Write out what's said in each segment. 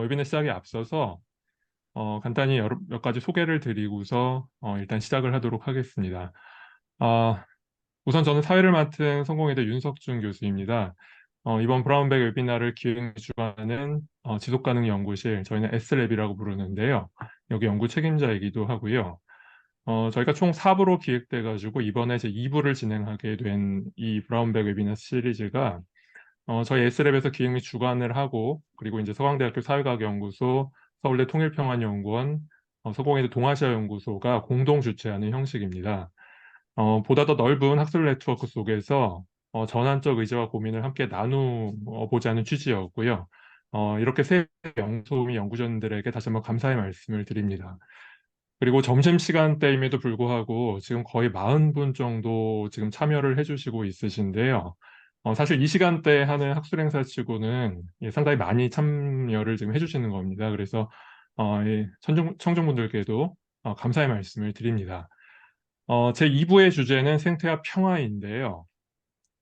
웨비나 시작에 앞서서 간단히 몇 가지 소개를 드리고서 일단 시작을 하도록 하겠습니다. 아, 우선 저는 사회를 맡은 성공회대 윤석준 교수입니다. 이번 브라운백 웨비나를 기획 주관하는 지속가능연구실, 저희는 S랩이라고 부르는데요. 여기 연구 책임자이기도 하고요. 저희가 총 4부로 기획돼가지고 이번에 제 2부를 진행하게 된 이 브라운백 웨비나 시리즈가 저희 S랩에서 기획 및 주관을 하고, 그리고 이제 서강대학교 사회과학연구소, 서울대 통일평안연구원, 서공회대 동아시아연구소가 공동 주최하는 형식입니다. 보다 더 넓은 학술 네트워크 속에서 전환적 의제와 고민을 함께 나누고자 는 취지였고요. 이렇게 세 연구소 및 연구전들에게 다시 한번 감사의 말씀을 드립니다. 그리고 점심시간대임에도 불구하고 지금 거의 40분 정도 지금 참여를 해주시고 있으신데요. 사실 이 시간대 하는 학술 행사치고는 상당히 많이 참여를 지금 해주시는 겁니다. 그래서 이 청중분들께도 감사의 말씀을 드립니다. 제 2부의 주제는 생태와 평화인데요.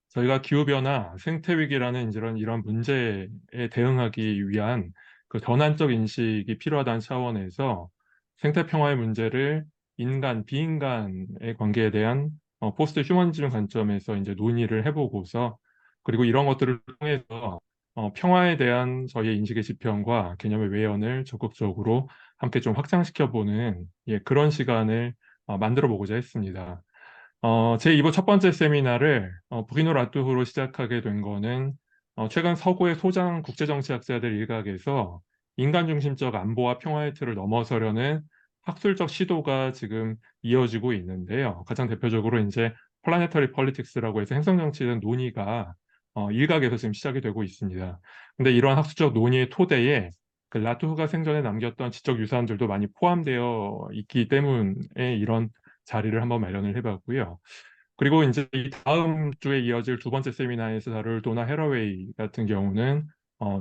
저희가 기후변화, 생태위기라는 이런 문제에 대응하기 위한 그 전환적 인식이 필요하다는 차원에서 생태평화의 문제를 인간, 비인간의 관계에 대한 포스트 휴머니즘 관점에서 이제 논의를 해보고서, 그리고 이런 것들을 통해서 평화에 대한 저희의 인식의 지평과 개념의 외연을 적극적으로 함께 좀 확장시켜보는 그런 시간을 만들어 보고자 했습니다. 제 2부 첫 번째 세미나를 부기노 라뚜후로 시작하게 된 거는 최근 서구의 소장 국제정치학자들 일각에서 인간 중심적 안보와 평화의 틀을 넘어서려는 학술적 시도가 지금 이어지고 있는데요. 가장 대표적으로 이제 플라네터리 폴리틱스라고 해서 행성정치에 대한 논의가 일각에서 지금 시작이 되고 있습니다. 근데 이러한 학술적 논의의 토대에 그 라투흐가 생전에 남겼던 지적 유산들도 많이 포함되어 있기 때문에 이런 자리를 한번 마련을 해봤고요. 그리고 이제 이 다음 주에 이어질 두 번째 세미나에서 다룰 도나 헤러웨이 같은 경우는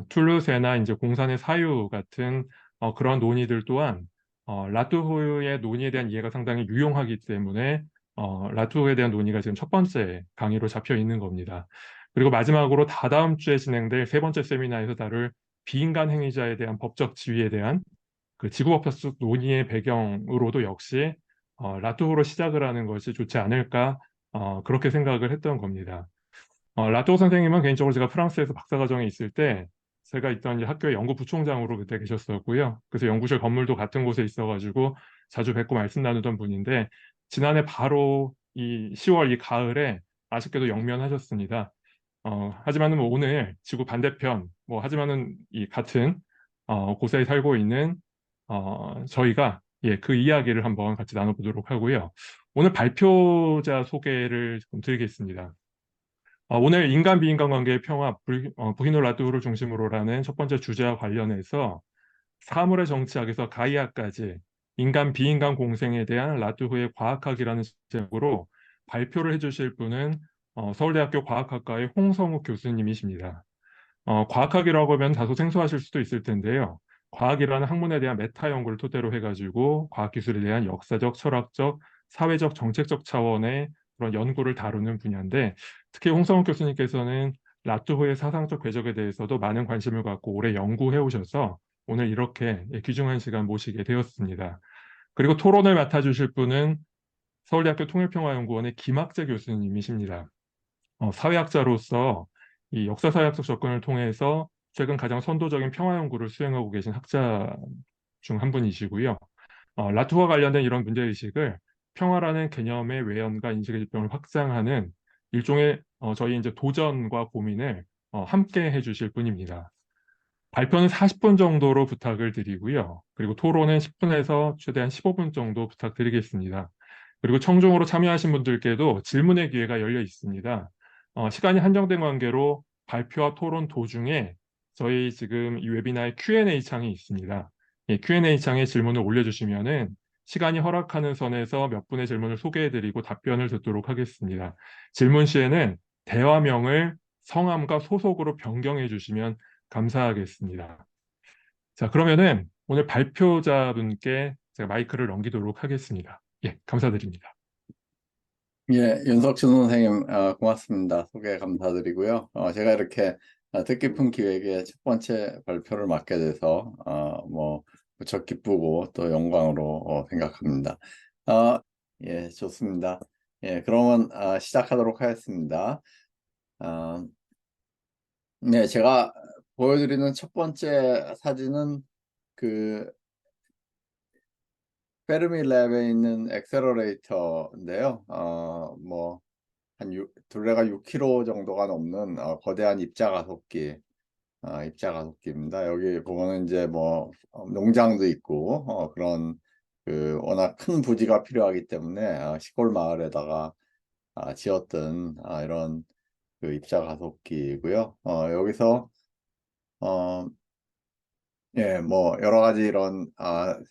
툴루세나 이제 공산의 사유 같은 그런 논의들 또한 라투흐의 논의에 대한 이해가 상당히 유용하기 때문에 라투흐에 대한 논의가 지금 첫 번째 강의로 잡혀 있는 겁니다. 그리고 마지막으로 다다음 주에 진행될 세 번째 세미나에서 다룰 비인간 행위자에 대한 법적 지위에 대한 그 지구법적 논의의 배경으로도 역시 라투어로 시작을 하는 것이 좋지 않을까 그렇게 생각을 했던 겁니다. 라투어 선생님은 개인적으로 제가 프랑스에서 박사과정에 있을 때 제가 있던 이제 학교의 연구 부총장으로 그때 계셨었고요. 그래서 연구실 건물도 같은 곳에 있어가지고 자주 뵙고 말씀 나누던 분인데 지난해 바로 이 10월 이 가을에 아쉽게도 영면하셨습니다. 하지만은 뭐 오늘 지구 반대편 하지만은 이 같은 곳에 살고 있는 저희가 그 이야기를 한번 같이 나눠보도록 하고요. 오늘 발표자 소개를 좀 드리겠습니다. 오늘 인간 비인간 관계의 평화 부히노 라뚜를 중심으로라는 첫 번째 주제와 관련해서 사물의 정치학에서 가이아까지 인간 비인간 공생에 대한 라뚜흐의 과학학이라는 제목으로 발표를 해주실 분은 서울대학교 과학학과의 홍성욱 교수님이십니다. 과학학이라고 하면 다소 생소하실 수도 있을 텐데요. 과학이라는 학문에 대한 메타 연구를 토대로 해가지고 과학기술에 대한 역사적, 철학적, 사회적, 정책적 차원의 그런 연구를 다루는 분야인데, 특히 홍성욱 교수님께서는 라투호의 사상적 궤적에 대해서도 많은 관심을 갖고 오래 연구해 오셔서 오늘 이렇게 귀중한 시간 모시게 되었습니다. 그리고 토론을 맡아주실 분은 서울대학교 통일평화연구원의 김학재 교수님이십니다. 사회학자로서 이 역사사회학적 접근을 통해서 최근 가장 선도적인 평화 연구를 수행하고 계신 학자 중 한 분이시고요. 라투와 관련된 이런 문제의식을 평화라는 개념의 외연과 인식의 지평을 확장하는 일종의 저희 이제 도전과 고민을 함께 해주실 분입니다. 발표는 40분 정도로 부탁을 드리고요. 그리고 토론은 10분에서 최대한 15분 정도 부탁드리겠습니다. 그리고 청중으로 참여하신 분들께도 질문의 기회가 열려 있습니다. 시간이 한정된 관계로 발표와 토론 도중에 저희 지금 이 웨비나의 Q&A 창이 있습니다. Q&A 창에 질문을 올려주시면은 시간이 허락하는 선에서 몇 분의 질문을 소개해드리고 답변을 듣도록 하겠습니다. 질문 시에는 대화명을 성함과 소속으로 변경해 주시면 감사하겠습니다. 자, 그러면은 오늘 발표자분께 제가 마이크를 넘기도록 하겠습니다. 감사드립니다. 예, 윤석준 선생님, 고맙습니다. 소개 감사드리고요. 제가 이렇게 뜻깊은 기획의 첫 번째 발표를 맡게 돼서 뭐 무척 기쁘고 또 영광으로 생각합니다. 아, 예, 좋습니다. 예, 그러면 시작하도록 하겠습니다. 아, 네, 제가 보여드리는 첫 번째 사진은 그 페르미 랩에 있는 액셀러레이터인데요. 뭐 둘레가 6km 정도가 넘는 거대한 입자 가속기입니다. 여기 보면은 이제 뭐 농장도 있고 그런 그 워낙 큰 부지가 필요하기 때문에 시골 마을에다가 지었던 이런 그 입자 가속기이고요. 여기서 어, 예, 뭐 여러 가지 이런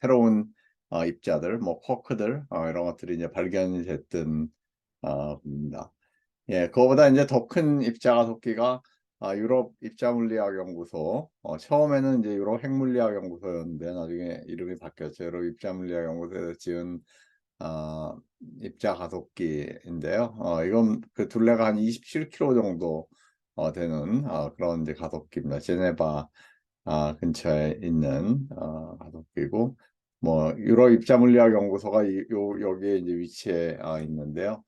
새로운 입자들, 뭐 쿼크들 이런 것들이 이제 발견이 됐던 겁니다. 예, 그거보다 이제 더 큰 입자가속기가 유럽 입자물리학연구소, 처음에는 이제 유럽 핵물리학연구소였는데 나중에 이름이 바뀌었죠. 유럽 입자물리학연구소에서 지은 아, 입자가속기인데요. 이건 그 둘레가 한 27km 정도 되는 그런 이제 가속기입니다. 제네바 근처에 있는 가속기고, 뭐 유럽 입자물리학연구소가 여기에 이제 위치해 있는데요.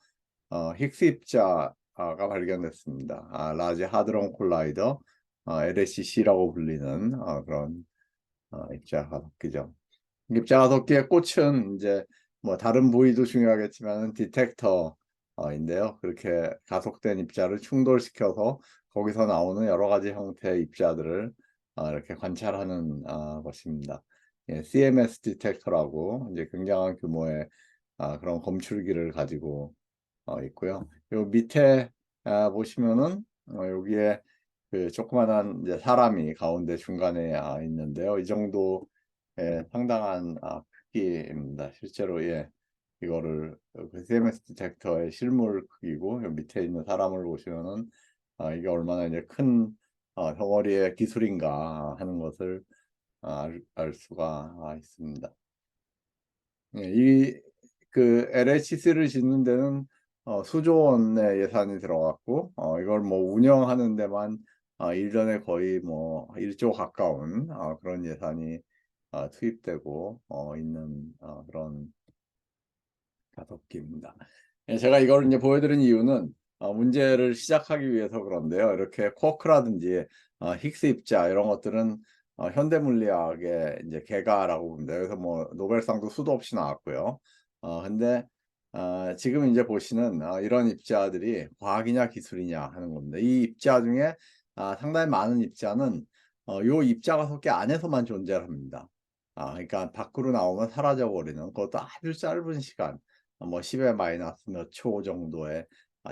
힉스 입자가 발견됐습니다. 라지 하드론 콜라이더, LHC라고 불리는 그런 입자 가속기죠. 입자 가속기의 꽃은 이제 뭐 다른 부위도 중요하겠지만 디텍터인데요. 그렇게 가속된 입자를 충돌시켜서 거기서 나오는 여러 가지 형태의 입자들을 이렇게 관찰하는 것입니다. 예, CMS 디텍터라고 이제 굉장한 규모의 그런 검출기를 가지고 있고요. 요 밑에 보시면은 여기에 그 조그만한 이제 사람이 가운데 중간에 있는데요. 이 정도 상당한 크기입니다. 실제로 예, 이거를 그 CMS 디텍터의 실물 크기고 요 밑에 있는 사람을 보시면은 이게 얼마나 이제 큰 덩어리의 기술인가 하는 것을 알 수가 있습니다. 예, 그 LHC를 짓는 데는 수조 원의 예산이 들어갔고 이걸 뭐 운영하는 데만 1년에 거의 뭐 1조 가까운 그런 예산이 투입되고 있는 그런 가속기입니다. 예, 제가 이걸 이제 보여드린 이유는 문제를 시작하기 위해서 그런데요. 이렇게 쿼크라든지 힉스 입자 이런 것들은 현대 물리학의 이제 개가라고 봅니다. 그래서 뭐 노벨상도 수도 없이 나왔고요. 근데 지금 이제 보시는 이런 입자들이 과학이냐 기술이냐 하는 겁니다. 이 입자 중에 상당히 많은 입자는 요 입자 가속기 안에서만 존재합니다. 그러니까 밖으로 나오면 사라져 버리는 그것도 아주 짧은 시간 뭐 10의 마이너스 몇 초 정도의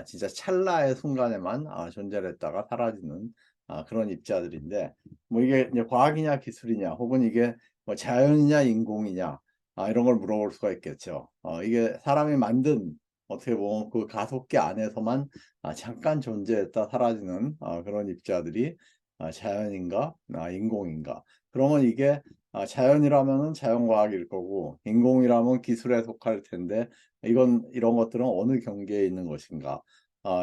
진짜 찰나의 순간에만 존재를 했다가 사라지는 그런 입자들인데 뭐 이게 이제 과학이냐 기술이냐 혹은 이게 뭐 자연이냐 인공이냐 이런 걸 물어볼 수가 있겠죠. 이게 사람이 만든 어떻게 보면 그 가속기 안에서만 잠깐 존재했다 사라지는 그런 입자들이 자연인가 인공인가. 그러면 이게 자연이라면은 자연과학일 거고 인공이라면 기술에 속할 텐데 이런 것들은 어느 경계에 있는 것인가?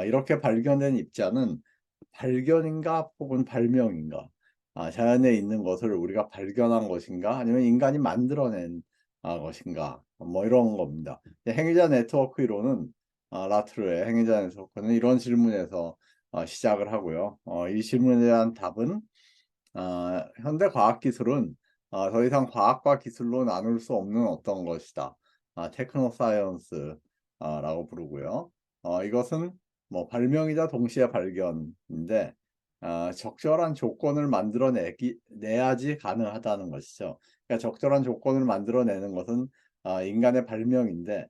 이렇게 발견된 입자는 발견인가 혹은 발명인가? 자연에 있는 것을 우리가 발견한 것인가? 아니면 인간이 만들어낸 것인가? 뭐 이런 겁니다. 행위자 네트워크 이론은 라트르의 행위자 네트워크는 이런 질문에서 시작을 하고요. 이 질문에 대한 답은 현대 과학 기술은 더 이상 과학과 기술로 나눌 수 없는 어떤 것이다. 테크노 사이언스라고 부르고요. 이것은 뭐 발명이자 동시에 발견인데 적절한 조건을 내야지 가능하다는 것이죠. 그러니까 적절한 조건을 만들어내는 것은 인간의 발명인데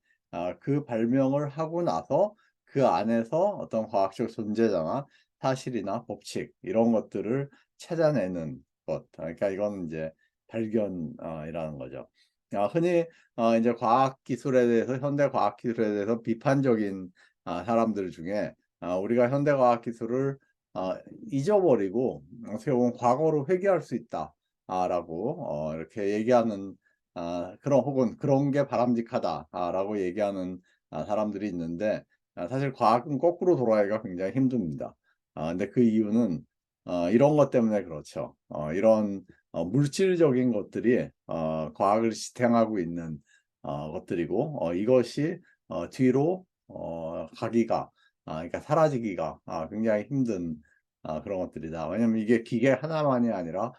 그 발명을 하고 나서 그 안에서 어떤 과학적 존재자나 사실이나 법칙 이런 것들을 찾아내는 것. 그러니까 이건 이제 발견이라는 거죠. 흔히 이제 과학 기술에 대해서 현대 과학 기술에 대해서 비판적인 사람들 중에 우리가 현대 과학 기술을 잊어버리고 어떻게 보면 과거로 회귀할 수 있다. 라고 이렇게 얘기하는 그런 혹은 그런 게 바람직하다. 라고 얘기하는 사람들이 있는데 사실 과학은 거꾸로 돌아가기가 굉장히 힘듭니다. 근데 그 이유는 이런 것 때문에 그렇죠. 이런 물질적인 것들이 과학을 지탱하고 있는 것들이고 이것이 뒤로 가기가 그러니까 사라지기가 굉장히 힘든 그런 것들이다. 왜냐면 이게 기계 하나만이 아니라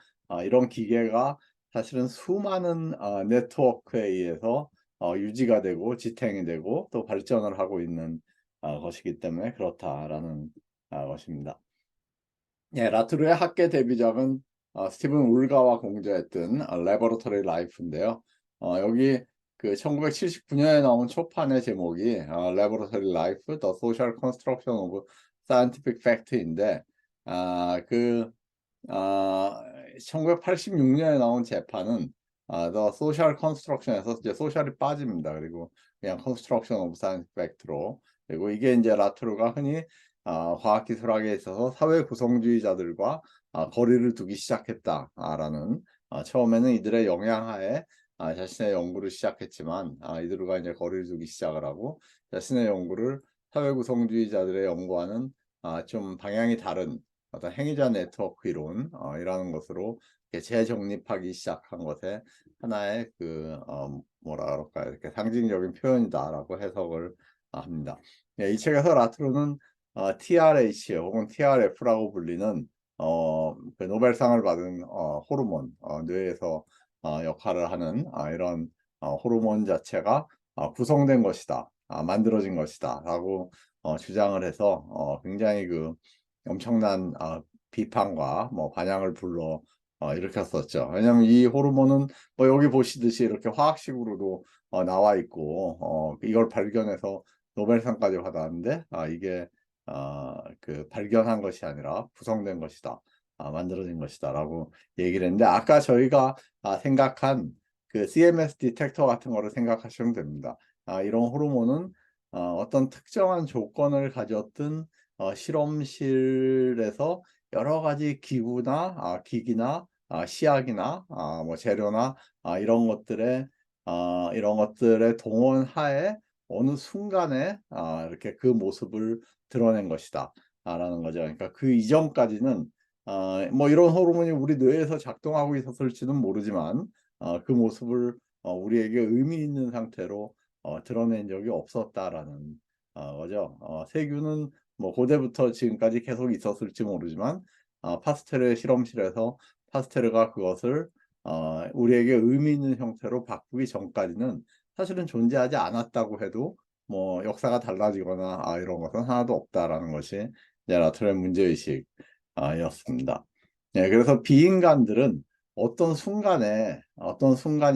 이런 기계가 사실은 수많은 네트워크에 의해서 유지가 되고 지탱이 되고 또 발전을 하고 있는 것이기 때문에 그렇다라는 것입니다. 예, 라트루의 학계 데뷔작은 스티븐 울가와 공저했던 레버러터리 라이프인데요. 여기 그 1979년에 나온 초판의 제목이 레버러터리 라이프: The Social Construction of Scientific Fact인데 그 1986년에 나온 재판은 The Social Construction에서 이제 소셜이 빠집니다. 그리고 그냥 Construction of Scientific Fact로, 그리고 이게 이제 라트루가 흔히 과학기술학에 있어서 사회 구성주의자들과 거리를 두기 시작했다라는 처음에는 이들의 영향하에 자신의 연구를 시작했지만 이들과 이제 거리를 두기 시작을 하고 자신의 연구를 사회 구성주의자들의 연구와는 좀 방향이 다른 어떤 행위자 네트워크 이론 이라는 것으로 이렇게 재정립하기 시작한 것에 하나의 그 뭐라 그럴까요? 이렇게 상징적인 표현이다라고 해석을 합니다. 예, 이 책에서 라트루는 TRH 혹은 TRF라고 불리는 그 노벨상을 받은 호르몬, 뇌에서 역할을 하는 이런 호르몬 자체가 구성된 것이다, 만들어진 것이다라고 주장을 해서 굉장히 그 엄청난 비판과 뭐 반향을 불러 일으켰었죠. 왜냐하면 이 호르몬은 뭐 여기 보시듯이 이렇게 화학식으로도 나와 있고 이걸 발견해서 노벨상까지 받았는데 이게 그 발견한 것이 아니라 구성된 것이다, 만들어진 것이다라고 얘기를 했는데 아까 저희가 생각한 그 CMS 디텍터 같은 거를 생각하시면 됩니다. 이런 호르몬은 어떤 특정한 조건을 가졌던 실험실에서 여러 가지 기구나 기기나 시약이나 뭐 재료나 이런 것들의 동원하에 어느 순간에 이렇게 그 모습을 드러낸 것이다 라는 거죠. 그러니까 그 이전까지는 뭐 이런 호르몬이 우리 뇌에서 작동하고 있었을지는 모르지만 그 모습을 우리에게 의미 있는 상태로 드러낸 적이 없었다라는 거죠. 세균은 뭐 고대부터 지금까지 계속 있었을지 모르지만 파스텔의 실험실에서 파스테르가 그것을 우리에게 의미 있는 형태로 바꾸기 전까지는 사실은 존재하지 않았다고 해도 뭐 역사가 달라지거나 이런 것은 하나도 없다라는 것이 이제 라트루의 문제의식 였습니다. 예, 그래서 비인간들은 어떤 순간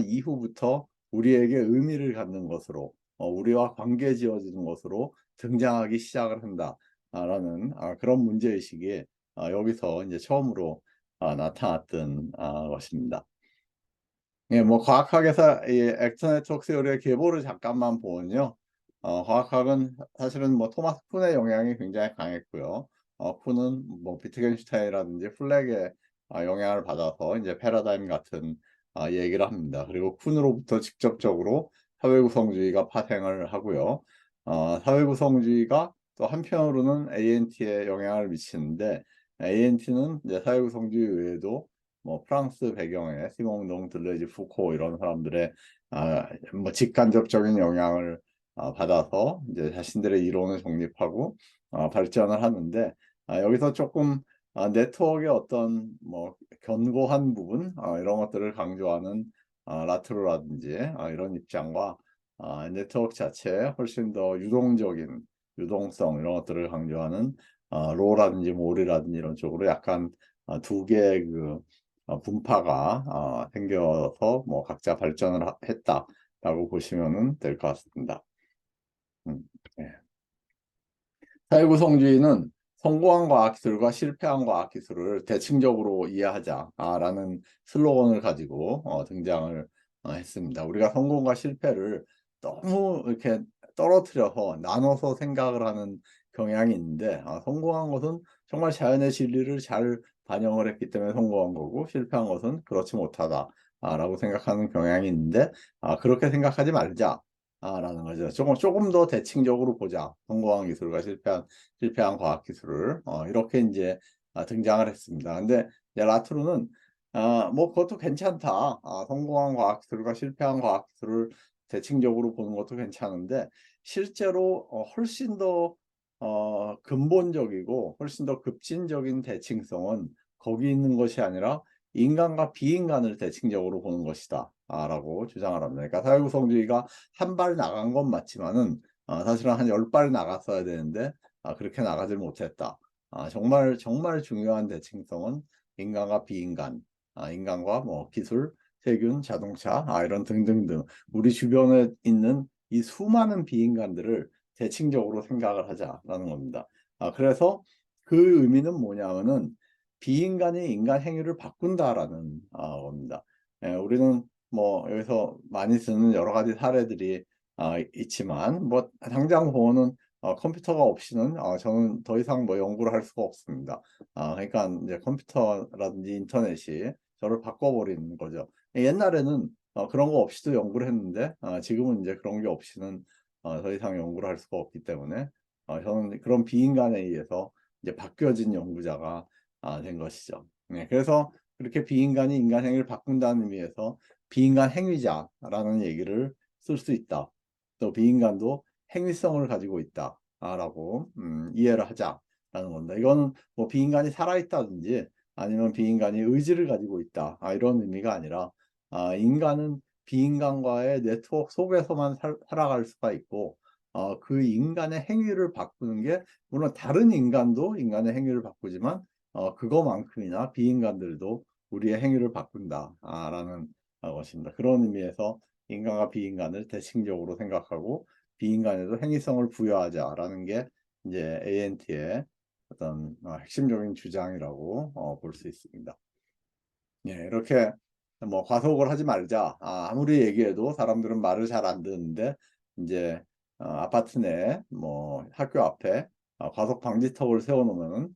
이후부터 우리에게 의미를 갖는 것으로 우리와 관계 지어지는 것으로 등장하기 시작을 한다라는 그런 문제의식이 여기서 이제 처음으로 나타났던 것입니다. 예, 뭐 과학학에서 이 액터 네트워크 스요리의 계보를 잠깐만 보면요. 과학학은 사실은 뭐 토마스 쿤의 영향이 굉장히 강했고요. 쿤은 뭐 비트겐슈타인이라든지 플렉의 영향을 받아서 이제 패러다임 같은 얘기를 합니다. 그리고 쿤으로부터 직접적으로 사회구성주의가 파생을 하고요. 사회구성주의가 또 한편으로는 ANT에 영향을 미치는데 ANT는 이제 사회구성주의 외에도 뭐 프랑스 배경의 시몽동, 들레즈, 푸코 이런 사람들의 뭐 직간접적인 영향을 받아서 이제 자신들의 이론을 정립하고 발전을 하는데 여기서 조금 네트워크의 어떤 뭐 견고한 부분 이런 것들을 강조하는 라트로라든지 이런 입장과 네트워크 자체에 훨씬 더 유동적인 유동성 이런 것들을 강조하는 로라든지 몰이라든지 이런 쪽으로 약간 두 개의 그 분파가 생겨서 뭐 각자 발전을 했다라고 보시면 될 것 같습니다. 예. 사회구성주의는 성공한 과학기술과 실패한 과학기술을 대칭적으로 이해하자라는 슬로건을 가지고 등장을 했습니다. 우리가 성공과 실패를 너무 이렇게 떨어뜨려서 나눠서 생각을 하는 경향이 있는데 성공한 것은 정말 자연의 진리를 잘 반영을 했기 때문에 성공한 거고 실패한 것은 그렇지 못하다라고 생각하는 경향이 있는데 그렇게 생각하지 말자. 라는 거죠. 조금 더 대칭적으로 보자. 성공한 기술과 실패한 과학 기술을 이렇게 이제 등장을 했습니다. 근데 이제 라트루는 뭐 그것도 괜찮다. 성공한 과학기술과 실패한 과학기술을 대칭적으로 보는 것도 괜찮은데 실제로 훨씬 더 근본적이고 훨씬 더 급진적인 대칭성은 거기 있는 것이 아니라 인간과 비인간을 대칭적으로 보는 것이다. 라고 주장을 합니다. 그러니까 사회구성주의가 한 발 나간 건 맞지만은 사실은 한 10발 나갔어야 되는데 그렇게 나가질 못했다. 정말 정말 중요한 대칭성은 인간과 비인간, 인간과 뭐 기술, 세균, 자동차, 이런 등등등 우리 주변에 있는 이 수많은 비인간들을 대칭적으로 생각을 하자라는 겁니다. 그래서 그 의미는 뭐냐면은 비인간이 인간 행위를 바꾼다라는 겁니다. 예, 우리는 뭐 여기서 많이 쓰는 여러 가지 사례들이 있지만 뭐 당장 보면은 컴퓨터가 없이는 저는 더 이상 뭐 연구를 할 수가 없습니다. 그러니까 이제 컴퓨터라든지 인터넷이 저를 바꿔버리는 거죠. 옛날에는 그런 거 없이도 연구를 했는데 지금은 이제 그런 게 없이는 더 이상 연구를 할 수가 없기 때문에 저는 그런 비인간에 의해서 이제 바뀌어진 연구자가 된 것이죠. 네, 그래서 그렇게 비인간이 인간 행위를 바꾼다는 의미에서 비인간 행위자라는 얘기를 쓸 수 있다. 또 비인간도 행위성을 가지고 있다. 라고 이해를 하자라는 겁니다. 이거는 뭐 비인간이 살아있다든지 아니면 비인간이 의지를 가지고 있다. 이런 의미가 아니라 인간은 비인간과의 네트워크 속에서만 살아갈 수가 있고 그 인간의 행위를 바꾸는 게 물론 다른 인간도 인간의 행위를 바꾸지만 그거만큼이나 비인간들도 우리의 행위를 바꾼다라는 것입니다. 그런 의미에서 인간과 비인간을 대칭적으로 생각하고 비인간에도 행위성을 부여하자라는 게 이제 ANT의 어떤 핵심적인 주장이라고 볼 수 있습니다. 예, 이렇게 뭐 과속을 하지 말자. 아무리 얘기해도 사람들은 말을 잘 안 듣는데 이제 아파트 내 뭐 학교 앞에 과속 방지턱을 세워놓으면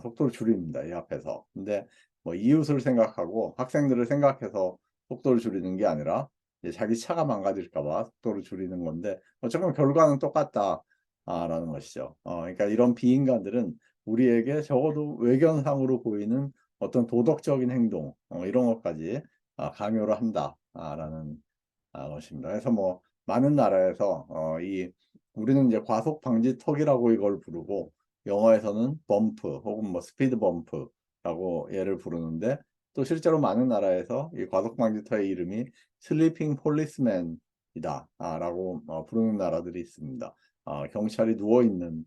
속도를 줄입니다. 이 앞에서. 근데 뭐 이웃을 생각하고 학생들을 생각해서 속도를 줄이는 게 아니라 이제 자기 차가 망가질까 봐 속도를 줄이는 건데 어쨌건 결과는 똑같다. 라는 것이죠. 그러니까 이런 비인간들은 우리에게 적어도 외견상으로 보이는 어떤 도덕적인 행동 이런 것까지 강요를 한다라는 것입니다. 그래서 뭐 많은 나라에서 이 우리는 이제 과속 방지턱이라고 이걸 부르고 영어에서는 범프 혹은 뭐 스피드 범프라고 얘를 부르는데 또 실제로 많은 나라에서 이 과속 방지턱의 이름이 슬리핑 폴리스맨이다 라고 부르는 나라들이 있습니다. 경찰이 누워 있는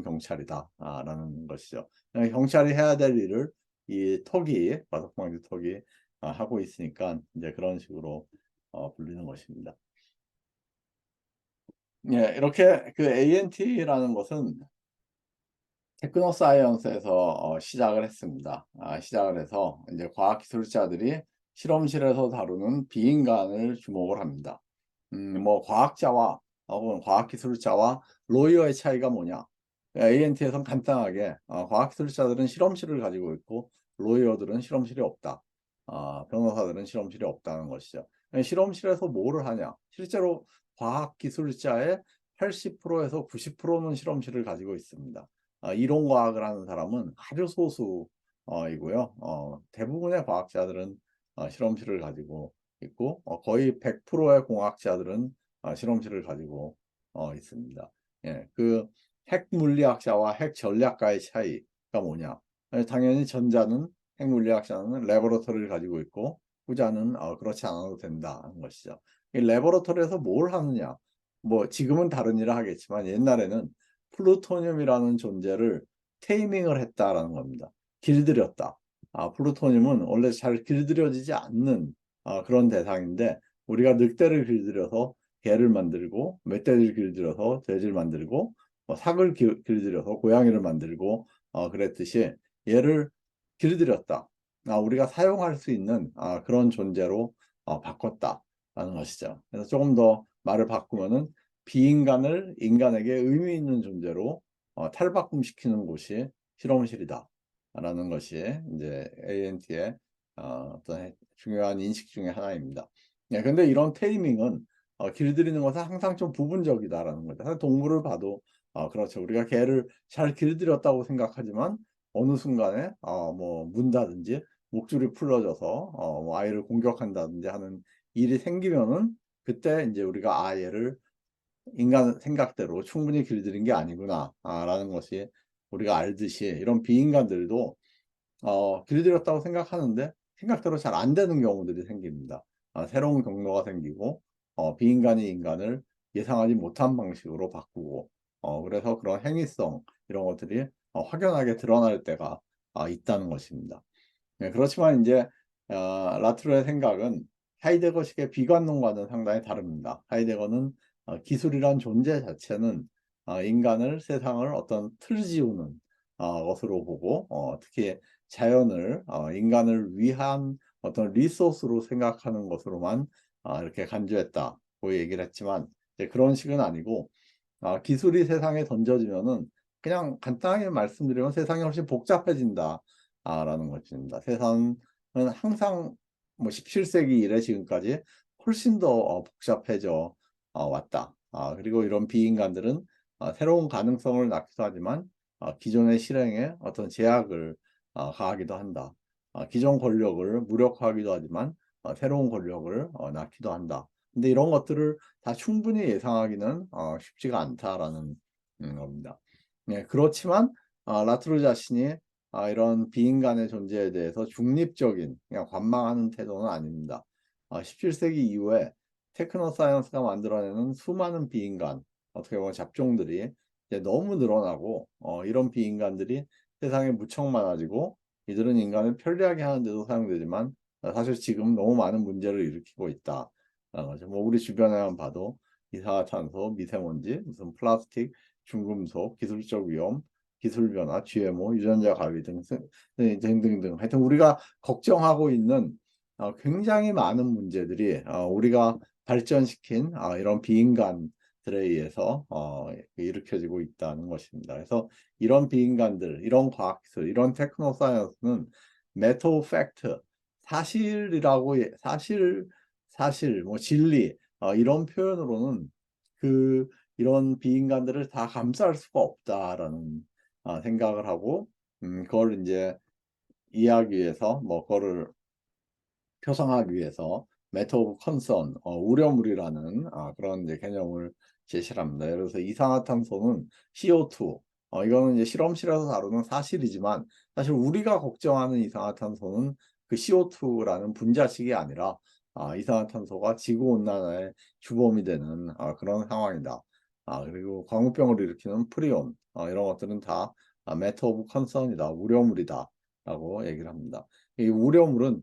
경찰이다 라는 것이죠. 경찰이 해야 될 일을 이 턱이 과속 방지 턱이 하고 있으니까 이제 그런 식으로 불리는 것입니다. 예, 이렇게 그 ANT라는 것은 테크노 사이언스에서 시작을 했습니다. 시작을 해서 이제 과학기술자들이 실험실에서 다루는 비인간을 주목을 합니다. 뭐 과학자와 혹은 과학기술자와 로이어의 차이가 뭐냐? ANT에서는 간단하게 과학기술자들은 실험실을 가지고 있고 로이어들은 실험실이 없다. 변호사들은 실험실이 없다는 것이죠. 실험실에서 뭐를 하냐? 실제로 과학기술자의 80%에서 90%는 실험실을 가지고 있습니다. 이론과학을 하는 사람은 아주 소수이고요. 대부분의 과학자들은 실험실을 가지고 있고 거의 100%의 공학자들은 실험실을 가지고 있습니다. 예, 그 핵물리학자와 핵전략가의 차이가 뭐냐? 당연히 전자는 핵물리학자는 레버러터리를 가지고 있고 후자는 그렇지 않아도 된다는 것이죠. 이 레버러터리에서 뭘 하느냐? 뭐 지금은 다른 일을 하겠지만 옛날에는 플루토늄이라는 존재를 테이밍을 했다라는 겁니다. 길들였다. 플루토늄은 원래 잘 길들여지지 않는 그런 대상인데 우리가 늑대를 길들여서 개를 만들고 멧돼지를 길들여서 돼지를 만들고 삭을 길들여서 고양이를 만들고 그랬듯이 얘를 길들였다. 우리가 사용할 수 있는 그런 존재로 바꿨다라는 것이죠. 그래서 조금 더 말을 바꾸면은 비인간을 인간에게 의미 있는 존재로 탈바꿈시키는 곳이 실험실이다. 라는 것이 이제 ANT의 어떤 중요한 인식 중에 하나입니다. 네, 근데 이런 테이밍은 길들이는 것은 항상 좀 부분적이다라는 거죠. 사실 동물을 봐도 그렇죠. 우리가 개를 잘 길들였다고 생각하지만 어느 순간에 뭐 문다든지 목줄이 풀러져서 뭐 아이를 공격한다든지 하는 일이 생기면은 그때 이제 우리가 얘를 인간 생각대로 충분히 길들인 게 아니구나 라는 것이 우리가 알듯이 이런 비인간들도 길들였다고 생각하는데 생각대로 잘 안 되는 경우들이 생깁니다. 새로운 경로가 생기고 비인간이 인간을 예상하지 못한 방식으로 바꾸고 그래서 그런 행위성 이런 것들이 확연하게 드러날 때가 있다는 것입니다. 네, 그렇지만 이제 라트로의 생각은 하이데거식의 비관론과는 상당히 다릅니다. 하이데거는 기술이란 존재 자체는 인간을 세상을 어떤 틀지우는 것으로 보고 특히 자연을 인간을 위한 어떤 리소스로 생각하는 것으로만 이렇게 간주했다고 얘기를 했지만 이제 그런 식은 아니고 기술이 세상에 던져지면은 그냥 간단하게 말씀드리면 세상이 훨씬 복잡해진다 라는 것입니다. 세상은 항상 뭐 17세기 이래 지금까지 훨씬 더 복잡해져 왔다. 그리고 이런 비인간들은 새로운 가능성을 낳기도 하지만 기존의 실행에 어떤 제약을 가하기도 한다. 기존 권력을 무력화하기도 하지만 새로운 권력을 낳기도 한다. 근데 이런 것들을 다 충분히 예상하기는 쉽지가 않다라는 겁니다. 네, 그렇지만 라트로 자신이 이런 비인간의 존재에 대해서 중립적인 그냥 관망하는 태도는 아닙니다. 17세기 이후에 테크노 사이언스가 만들어내는 수많은 비인간, 어떻게 보면 잡종들이 이제 너무 늘어나고 이런 비인간들이 세상에 무척 많아지고 이들은 인간을 편리하게 하는 데도 사용되지만 사실 지금 너무 많은 문제를 일으키고 있다. 거죠. 뭐 우리 주변에만 봐도 이산화탄소, 미세먼지, 무슨 플라스틱, 중금속, 기술적 위험, 기술 변화, GMO, 유전자 가위 등등등 하여튼 우리가 걱정하고 있는 굉장히 많은 문제들이 우리가 발전시킨 이런 비인간들에 의해서 일으켜지고 있다는 것입니다. 그래서 이런 비인간들, 이런 과학기술, 이런 테크노 사이언스는 메토 팩트, 사실이라고 사실 뭐 진리 이런 표현으로는 이런 비인간들을 다 감쌀 수가 없다라는 생각을 하고 그걸 이제 이해하기 위해서 뭐 그거를 표상하기 위해서 matter of concern, 우려물이라는 그런 이제 개념을 제시를 합니다. 예를 들어서 이산화탄소는 CO2, 이거는 이제 실험실에서 다루는 사실이지만 사실 우리가 걱정하는 이산화탄소는 그 CO2라는 분자식이 아니라 이산화탄소가 지구온난화의 주범이 되는 그런 상황이다. 그리고 광우병을 일으키는 프리온, 이런 것들은 다 matter of concern이다, 우려물이다 라고 얘기를 합니다. 이 우려물은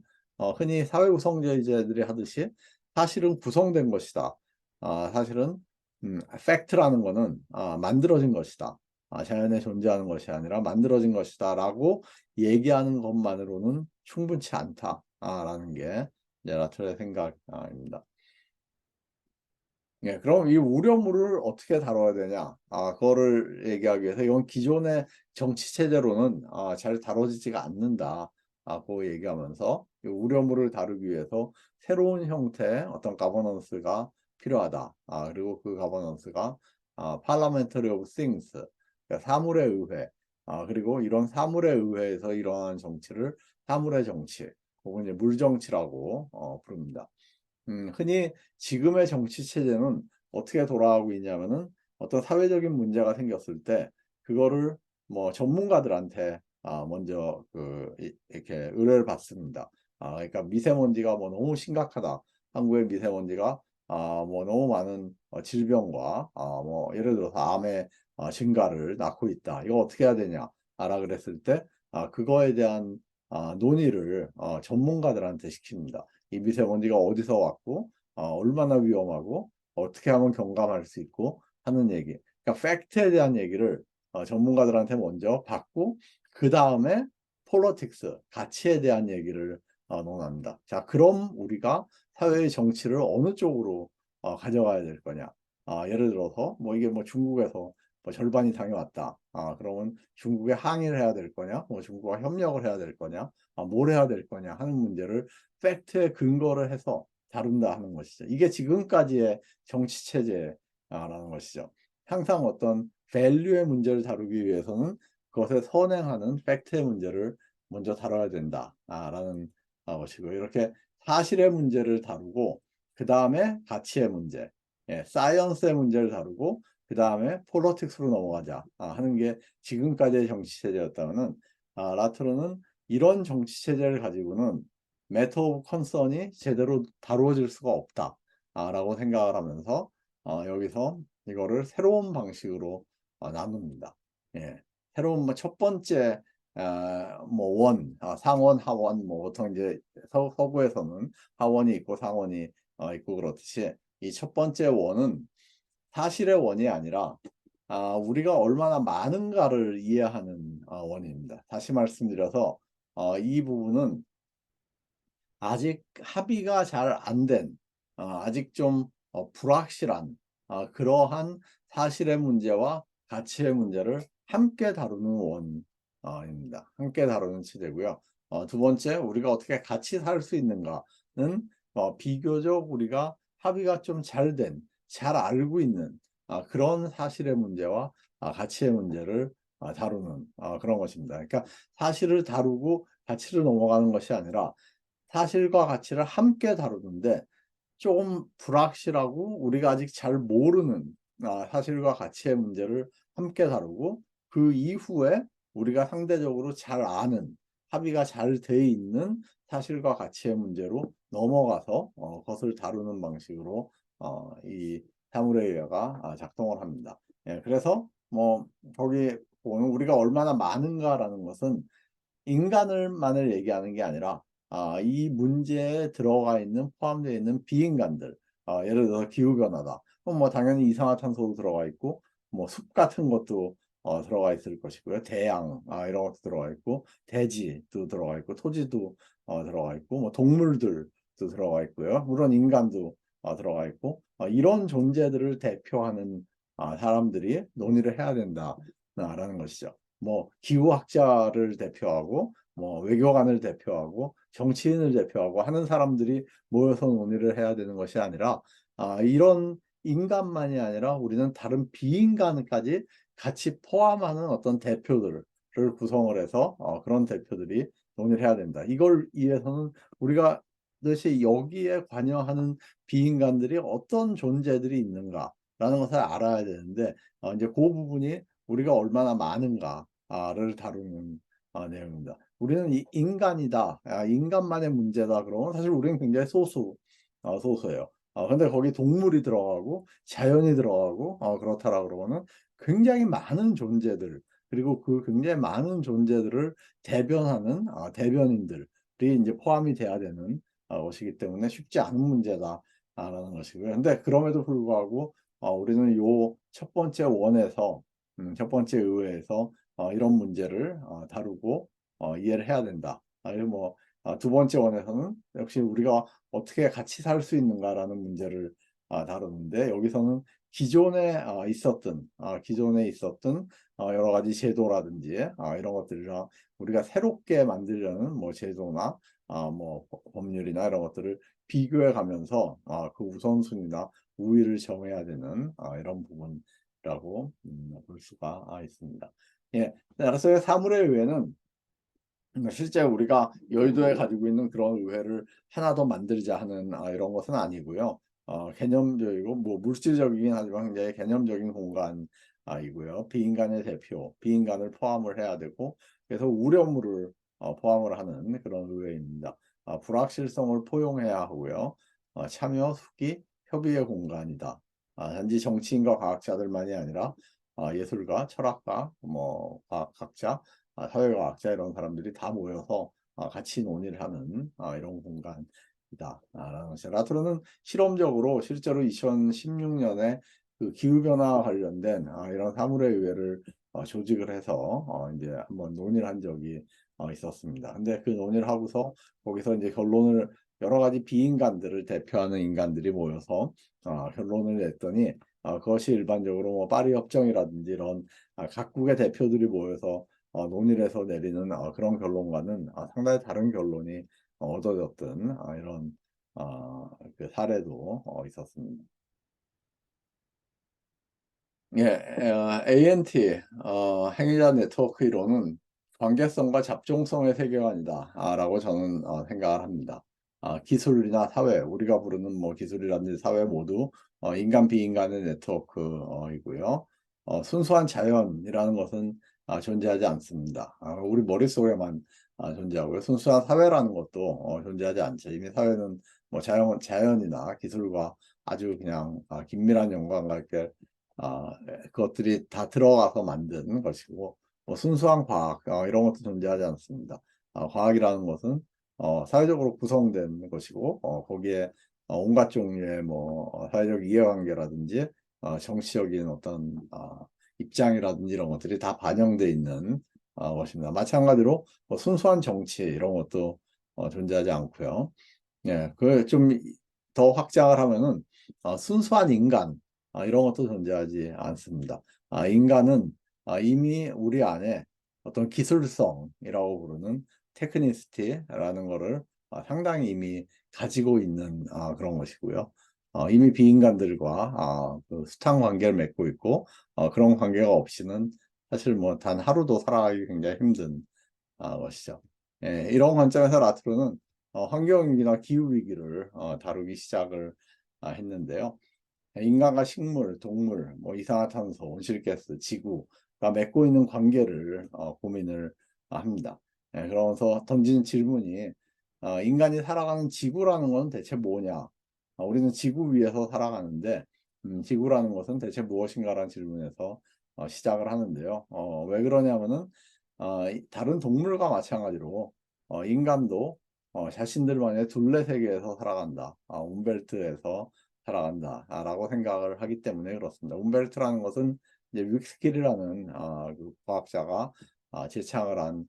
흔히 사회구성주의자들이 하듯이 사실은 구성된 것이다. 사실은 팩트라는 거는 만들어진 것이다. 자연에 존재하는 것이 아니라 만들어진 것이다 라고 얘기하는 것만으로는 충분치 않다 라는 게 이제 라틀의 생각입니다. 예, 그럼 이 우려물을 어떻게 다뤄야 되냐? 그거를 얘기하기 위해서 이건 기존의 정치 체제로는 잘 다뤄지지가 않는다고 얘기하면서 이 우려물을 다루기 위해서 새로운 형태의 어떤 가버넌스가 필요하다. 그리고 그 가버넌스가 Parliamentary of Things, 그러니까 사물의 의회. 그리고 이런 사물의 의회에서 일어나는 정치를 사물의 정치, 혹은 이제 물정치라고 부릅니다. 흔히 지금의 정치 체제는 어떻게 돌아가고 있냐면은 어떤 사회적인 문제가 생겼을 때 그거를 뭐 전문가들한테 먼저 이렇게 의뢰를 받습니다. 그러니까 미세먼지가 뭐 너무 심각하다. 한국의 미세먼지가 뭐 너무 많은 질병과 뭐 예를 들어서 암의 증가를 낳고 있다. 이거 어떻게 해야 되냐? 라 그랬을 때 그거에 대한 논의를 전문가들한테 시킵니다. 이 미세먼지가 어디서 왔고 얼마나 위험하고 어떻게 하면 경감할 수 있고 하는 얘기. 그러니까 팩트에 대한 얘기를 전문가들한테 먼저 받고 그 다음에 폴리틱스, 가치에 대한 얘기를 논합니다. 자, 그럼 우리가 사회의 정치를 어느 쪽으로 가져가야 될 거냐? 예를 들어서 뭐 이게 뭐 중국에서 뭐 절반 이상이 왔다. 그러면 중국에 항의를 해야 될 거냐? 뭐 중국과 협력을 해야 될 거냐? 뭘 해야 될 거냐 하는 문제를 팩트에 근거를 해서 다룬다 하는 것이죠. 이게 지금까지의 정치 체제라는 것이죠. 항상 어떤 밸류의 문제를 다루기 위해서는 그것에 선행하는 팩트의 문제를 먼저 다뤄야 된다라는 것이고, 이렇게 사실의 문제를 다루고 그 다음에 가치의 문제, 사이언스의 문제를 다루고 그 다음에 폴리틱스로 넘어가자 하는 게 지금까지의 정치 체제였다면은, 라트로는 이런 정치 체제를 가지고는 매터 오브 컨선이 제대로 다루어질 수가 없다 라고 생각을 하면서 여기서 이거를 새로운 방식으로 나눕니다. 예. 새로운 뭐 첫 번째 뭐 상원, 하원, 뭐 보통 이제 서구에서는 하원이 있고 상원이 있고 그렇듯이, 이 첫 번째 원은 사실의 원이 아니라 우리가 얼마나 많은가를 이해하는 원입니다. 다시 말씀드려서 이 부분은 아직 합의가 잘 안 된, 아직 좀 불확실한 그러한 사실의 문제와 가치의 문제를 함께 다루는 원입니다. 함께 다루는 체제고요. 두 번째, 우리가 어떻게 같이 살 수 있는가는 비교적 우리가 합의가 좀 잘 된, 잘 알고 있는 그런 사실의 문제와 가치의 문제를 다루는 그런 것입니다. 그러니까 사실을 다루고 가치를 넘어가는 것이 아니라 사실과 가치를 함께 다루는데 조금 불확실하고 우리가 아직 잘 모르는 사실과 가치의 문제를 함께 다루고, 그 이후에 우리가 상대적으로 잘 아는, 합의가 잘 돼 있는 사실과 가치의 문제로 넘어가서 그것을 다루는 방식으로 이 사무라이가 작동을 합니다. 예, 그래서 뭐 거기 보면 우리가 얼마나 많은가라는 것은 인간을만을 얘기하는 게 아니라 이 문제에 들어가 있는, 포함되어 있는 비인간들, 예를 들어서 기후변화다. 그럼 뭐 당연히 이산화탄소도 들어가 있고 뭐 숲 같은 것도 들어가 있을 것이고요. 대양 이런 것도 들어가 있고, 대지도 들어가 있고, 토지도 들어가 있고, 뭐 동물들도 들어가 있고요. 물론 인간도 들어가 있고, 이런 존재들을 대표하는 사람들이 논의를 해야 된다라는 것이죠. 뭐 기후학자를 대표하고 뭐 외교관을 대표하고 정치인을 대표하고 하는 사람들이 모여서 논의를 해야 되는 것이 아니라, 이런 인간만이 아니라 우리는 다른 비인간까지 같이 포함하는 어떤 대표들을 구성을 해서 그런 대표들이 논의를 해야 된다. 이걸 위해서는 우리가 도대체 여기에 관여하는 비인간들이 어떤 존재들이 있는가라는 것을 알아야 되는데, 이제 그 부분이 우리가 얼마나 많은가를 다루는 내용입니다. 우리는 인간이다, 인간만의 문제다 그러면 사실 우리는 굉장히 소수예요. 근데 거기 동물이 들어가고 자연이 들어가고 그렇다라 그러면은 굉장히 많은 존재들, 그리고 그 굉장히 많은 존재들을 대변하는 대변인들이 이제 포함이 돼야 되는 것이기 때문에 쉽지 않은 문제다라는 것이고요. 근데 그럼에도 불구하고 우리는 요 첫 번째 원에서, 첫 번째 의회에서 이런 문제를 다루고 이해를 해야 된다. 그리고 뭐 두 번째 원에서는 역시 우리가 어떻게 같이 살 수 있는가라는 문제를 다루는데, 여기서는 기존에 있었던 여러 가지 제도라든지 이런 것들이랑 우리가 새롭게 만들려는 뭐 제도나 뭐 법률이나 이런 것들을 비교해 가면서 그 우선순위나 우위를 정해야 되는 이런 부분이라고 볼 수가 있습니다. 예, 그래서 사물의 의회는 실제 우리가 여의도에 가지고 있는 그런 의회를 하나 더 만들자 하는 이런 것은 아니고요. 개념적이고 뭐 물질적이긴 하지만 굉장히 개념적인 공간이고요. 비인간의 대표, 비인간을 포함을 해야 되고, 그래서 우려물을 포함을 하는 그런 의회입니다. 불확실성을 포용해야 하고요. 참여, 숙기, 협의의 공간이다. 단지 정치인과 과학자들만이 아니라 예술가, 철학가, 뭐 과학자, 사회과학자 이런 사람들이 다 모여서 같이 논의를 하는 이런 공간이다라는 것이죠. 라트로는 실험적으로 실제로 2016년에 그 기후변화 관련된 이런 사물의의회를 조직을 해서 이제 한번 논의를 한 적이 있었습니다. 근데 그 논의를 하고서 거기서 이제 결론을, 여러 가지 비인간들을 대표하는 인간들이 모여서 결론을 냈더니, 그것이 일반적으로 뭐 파리 협정이라든지 이런 각국의 대표들이 모여서 논의를 해서 내리는 그런 결론과는 상당히 다른 결론이 얻어졌던 이런 그 사례도 있었습니다. 예, ANT, 행위자 네트워크 이론은 관계성과 잡종성의 세계관이다, 라고 저는 생각을 합니다. 기술이나 사회, 우리가 부르는 뭐 기술이라든지 사회 모두 인간 비인간의 네트워크이고요. 순수한 자연이라는 것은 존재하지 않습니다. 우리 머릿속에만 존재하고요. 순수한 사회라는 것도 존재하지 않죠. 이미 사회는 뭐 자연이나 기술과 아주 그냥 긴밀한 연관관계 그것들이 다 들어가서 만든 것이고 뭐 순수한 과학 이런 것도 존재하지 않습니다. 과학이라는 것은 사회적으로 구성된 것이고 거기에 온갖 종류의 뭐 사회적 이해관계라든지 정치적인 어떤 입장이라든지 이런 것들이 다 반영되어 있는 것입니다. 마찬가지로 뭐 순수한 정치 이런 것도 존재하지 않고요. 예, 그 좀 더 확장을 하면은 순수한 인간 이런 것도 존재하지 않습니다. 인간은 이미 우리 안에 어떤 기술성이라고 부르는 테크니시티라는 거를 상당히 이미 가지고 있는 그런 것이고요. 이미 비인간들과 그 수탁 관계를 맺고 있고 그런 관계가 없이는 사실 뭐 단 하루도 살아가기 굉장히 힘든 것이죠. 예, 이런 관점에서 라트로는 환경위기나 기후위기를 다루기 시작을 했는데요. 인간과 식물, 동물, 뭐 이산화탄소, 온실가스, 지구가 맺고 있는 관계를 고민을 합니다. 예, 그러면서 던지는 질문이 인간이 살아가는 지구라는 건 대체 뭐냐? 우리는 지구 위에서 살아가는데 지구라는 것은 대체 무엇인가라는 질문에서 시작을 하는데요. 왜 그러냐면은 다른 동물과 마찬가지로 인간도 자신들만의 둘레 세계에서 살아간다. 움벨트에서 살아간다라고 생각을 하기 때문에 그렇습니다. 움벨트라는 것은 이제 윅스킬이라는 그 과학자가 제창을 한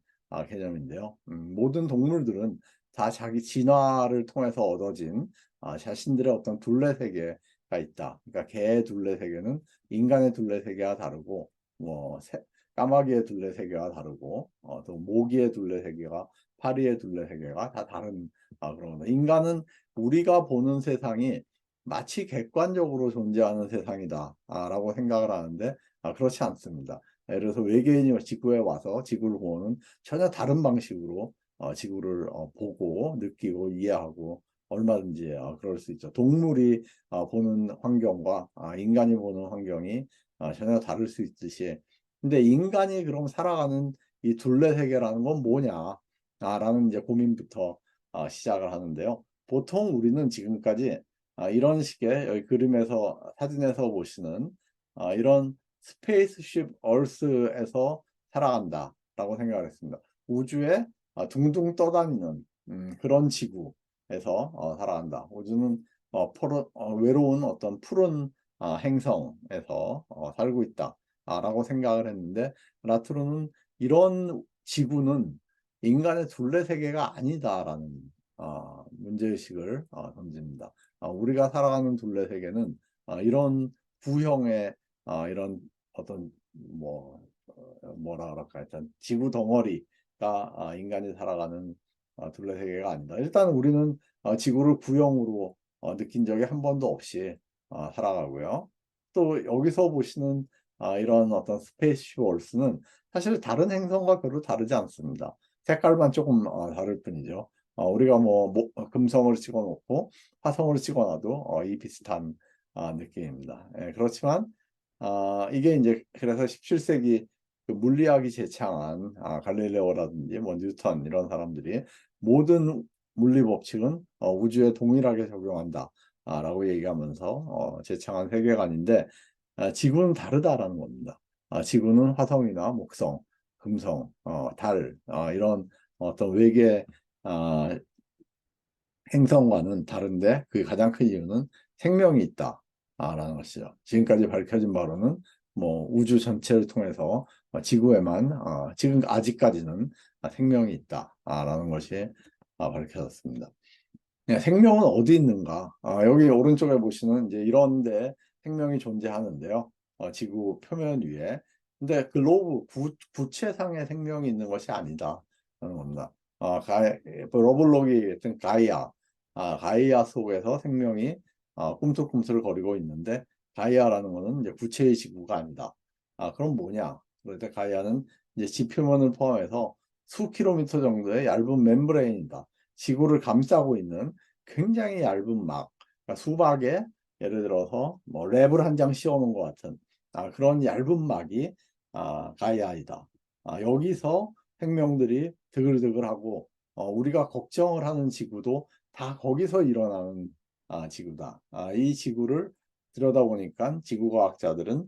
개념인데요. 모든 동물들은 다 자기 진화를 통해서 얻어진 자신들의 어떤 둘레 세계가 있다. 그러니까 개의 둘레 세계는 인간의 둘레 세계와 다르고 뭐 까마귀의 둘레 세계와 다르고 또 모기의 둘레 세계가 파리의 둘레 세계가 다 다른 그런 겁니다. 인간은 우리가 보는 세상이 마치 객관적으로 존재하는 세상이다 라고 생각을 하는데 그렇지 않습니다. 예를 들어서 외계인이 지구에 와서 지구를 보는 전혀 다른 방식으로 지구를 보고 느끼고 이해하고 얼마든지 그럴 수 있죠. 동물이 보는 환경과 인간이 보는 환경이 전혀 다를 수 있듯이 근데 인간이 그럼 살아가는 이 둘레 세계라는 건 뭐냐? 라는 이제 고민부터 시작을 하는데요. 보통 우리는 지금까지 이런 식의 여기 그림에서 사진에서 보시는 이런 스페이스쉽 얼스에서 살아간다라고 생각을 했습니다. 우주에 둥둥 떠다니는 그런 지구에서 살아간다. 우주는 외로운 어떤 푸른 행성에서 살고 있다. 라고 생각을 했는데 라트로는 이런 지구는 인간의 둘레 세계가 아니다라는 문제의식을 던집니다. 우리가 살아가는 둘레 세계는 이런 구형의 이런 어떤 뭐 뭐라 그럴까 일단 지구 덩어리가 인간이 살아가는 둘레 세계가 아니다. 일단 우리는 지구를 구형으로 느낀 적이 한 번도 없이 살아가고요. 또 여기서 보시는 이런 어떤 스페이스십 월스는 사실 다른 행성과 별로 다르지 않습니다. 색깔만 조금 다를 뿐이죠. 우리가 금성을 찍어놓고 화성을 찍어놔도 이 비슷한 느낌입니다. 예, 그렇지만 이게 이제 그래서 17세기 그 물리학이 제창한 갈릴레오라든지 뭐 뉴턴 이런 사람들이 모든 물리 법칙은 우주에 동일하게 적용한다. 라고 얘기하면서 제창한 세계관인데 지구는 다르다라는 겁니다. 지구는 화성이나 목성, 금성, 달 이런 어떤 외계 어, 행성과는 다른데 그 가장 큰 이유는 생명이 있다. 라는 것이죠. 지금까지 밝혀진 바로는 뭐 우주 전체를 통해서 지구에만 지금 아직까지는 생명이 있다. 라는 것이 밝혀졌습니다. 생명은 어디 있는가? 여기 오른쪽에 보시는 이제 이런데 생명이 존재하는데요. 지구 표면 위에. 근데 구체상의 생명이 있는 것이 아니다. 라는 겁니다. 러블록이 얘기했던 가이아 속에서 생명이 꿈틀꿈틀 거리고 있는데 가이아라는 거는 이제 구체의 지구가 아니다. 그럼 뭐냐? 그럴 때 가이아는 이제 지표면을 포함해서 수 킬로미터 정도의 얇은 멤브레인이다. 지구를 감싸고 있는 굉장히 얇은 막, 그러니까 수박에 예를 들어서 뭐 랩을 한 장 씌워놓은 것 같은 그런 얇은 막이 가이아이다. 여기서 생명들이 드글드글하고 우리가 걱정을 하는 지구도 다 거기서 일어나는 지구다. 이 지구를 들여다보니까 지구과학자들은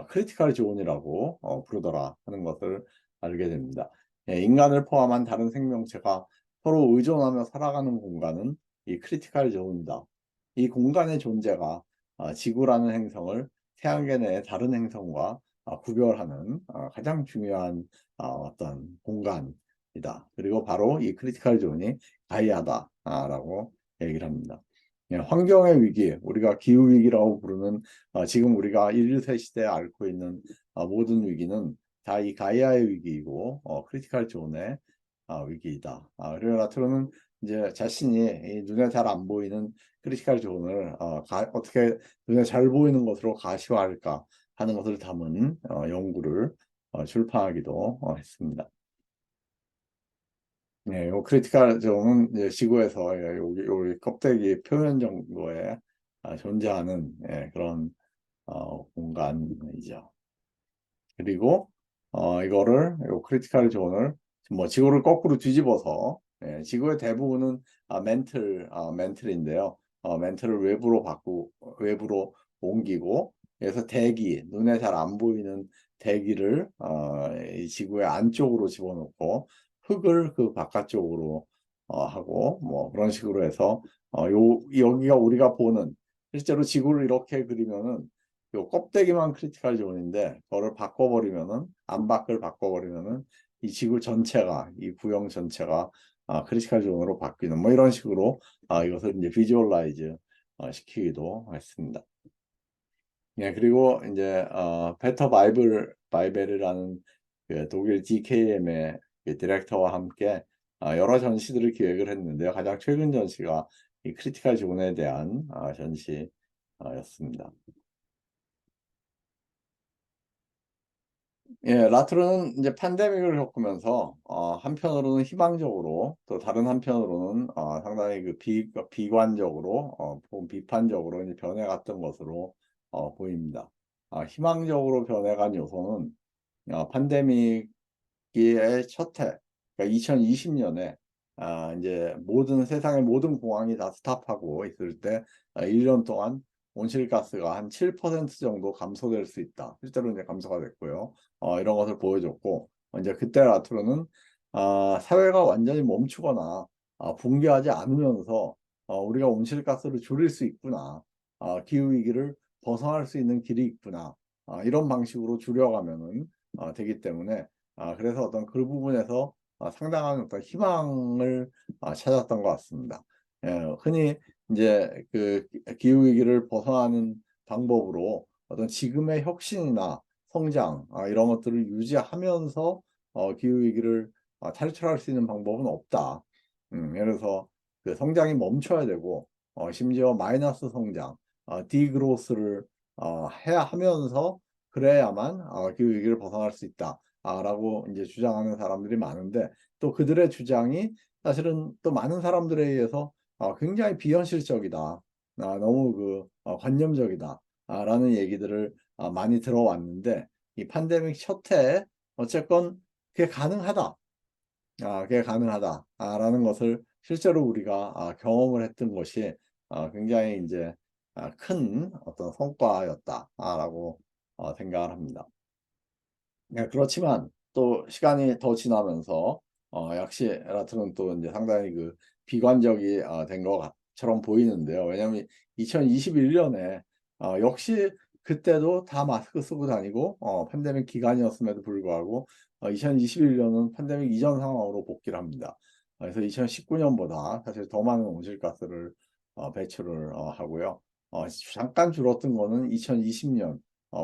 크리티컬 존이라고 부르더라 하는 것을 알게 됩니다. 인간을 포함한 다른 생명체가 서로 의존하며 살아가는 공간은 이 크리티컬 존이다. 이 공간의 존재가 지구라는 행성을 태양계 내의 다른 행성과 구별하는 가장 중요한 어떤 공간이다. 그리고 바로 이 크리티컬 존이 가이아다라고 얘기를 합니다. 환경의 위기, 우리가 기후 위기라고 부르는 지금 우리가 1세 시대에 앓고 있는 모든 위기는 다 이 가이아의 위기이고 크리티컬 존의 위기이다. 그리고 라트로는 이제 자신이 이 눈에 잘 안 보이는 크리티컬 존을 어떻게 눈에 잘 보이는 것으로 가시화할까 하는 것을 담은 연구를 출판하기도 했습니다. 네, 요 크리티컬 존은 이제 지구에서 여기 껍데기 표면 정도에 존재하는 그런 공간이죠. 그리고 이거를 요 크리티컬 존을 뭐 지구를 거꾸로 뒤집어서 지구의 대부분은 멘틀인데요. 멘틀을 외부로 옮기고 그래서 대기 눈에 잘 안 보이는 대기를 이 지구의 안쪽으로 집어넣고 흙을 그 바깥쪽으로 하고 뭐 그런 식으로 해서 여기가 우리가 보는 실제로 지구를 이렇게 그리면은 요 껍데기만 크리티컬 존인데 그거를 바꿔버리면은 안팎을 바꿔버리면은 이 지구 전체가 이 구형 전체가 크리티컬 존으로 바뀌는 뭐 이런 식으로 이것을 이제 비주얼라이즈 시키기도 했습니다. 예, 그리고 이제 베터 바이벨이라는 그 독일 DKM의 그 디렉터와 함께 여러 전시들을 기획을 했는데요. 가장 최근 전시가 이 크리티컬 존에 대한 전시였습니다. 예, 라트로는 이제 팬데믹을 겪으면서 한편으로는 희망적으로 또 다른 한편으로는 상당히 그 비관적으로 혹은 비판적으로 이제 변해갔던 것으로 보입니다. 희망적으로 변해간 요소는 팬데믹의 첫 해, 그러니까 2020년에 이제 세상의 모든 공항이 다 스탑하고 있을 때 1년 동안 온실가스가 한 7% 정도 감소될 수 있다. 실제로 이제 감소가 됐고요. 이런 것을 보여줬고 이제 그때 라트로는 사회가 완전히 멈추거나 붕괴하지 않으면서 우리가 온실가스를 줄일 수 있구나. 기후 위기를 벗어날 수 있는 길이 있구나. 이런 방식으로 줄여가면은 되기 때문에 그래서 어떤 그 부분에서 상당한 어떤 희망을 찾았던 것 같습니다. 흔히 이제 그 기후 위기를 벗어나는 방법으로 어떤 지금의 혁신이나 성장 이런 것들을 유지하면서 기후 위기를 탈출할 수 있는 방법은 없다. 예를 들어서 그 성장이 멈춰야 되고 심지어 마이너스 성장, 디그로스를 해야 하면서 그래야만 기후 위기를 벗어날 수 있다. 라고 이제 주장하는 사람들이 많은데 또 그들의 주장이 사실은 또 많은 사람들에 의해서 굉장히 비현실적이다. 너무 관념적이다. 라는 얘기들을 많이 들어왔는데 이 팬데믹 첫 해에 어쨌건 그게 가능하다. 그게 가능하다. 라는 것을 실제로 우리가 경험을 했던 것이 굉장히 이제 큰 어떤 성과였다. 라고 생각을 합니다. 네, 그렇지만 또 시간이 더 지나면서 역시 라트는 또 이제 상당히 그 비관적이 된 것처럼 보이는데요. 왜냐하면 2021년에 역시 그때도 다 마스크 쓰고 다니고 팬데믹 기간이었음에도 불구하고 2021년은 팬데믹 이전 상황으로 복귀를 합니다. 그래서 2019년보다 사실 더 많은 온실가스를 배출을 하고요. 잠깐 줄었던 거는 2020년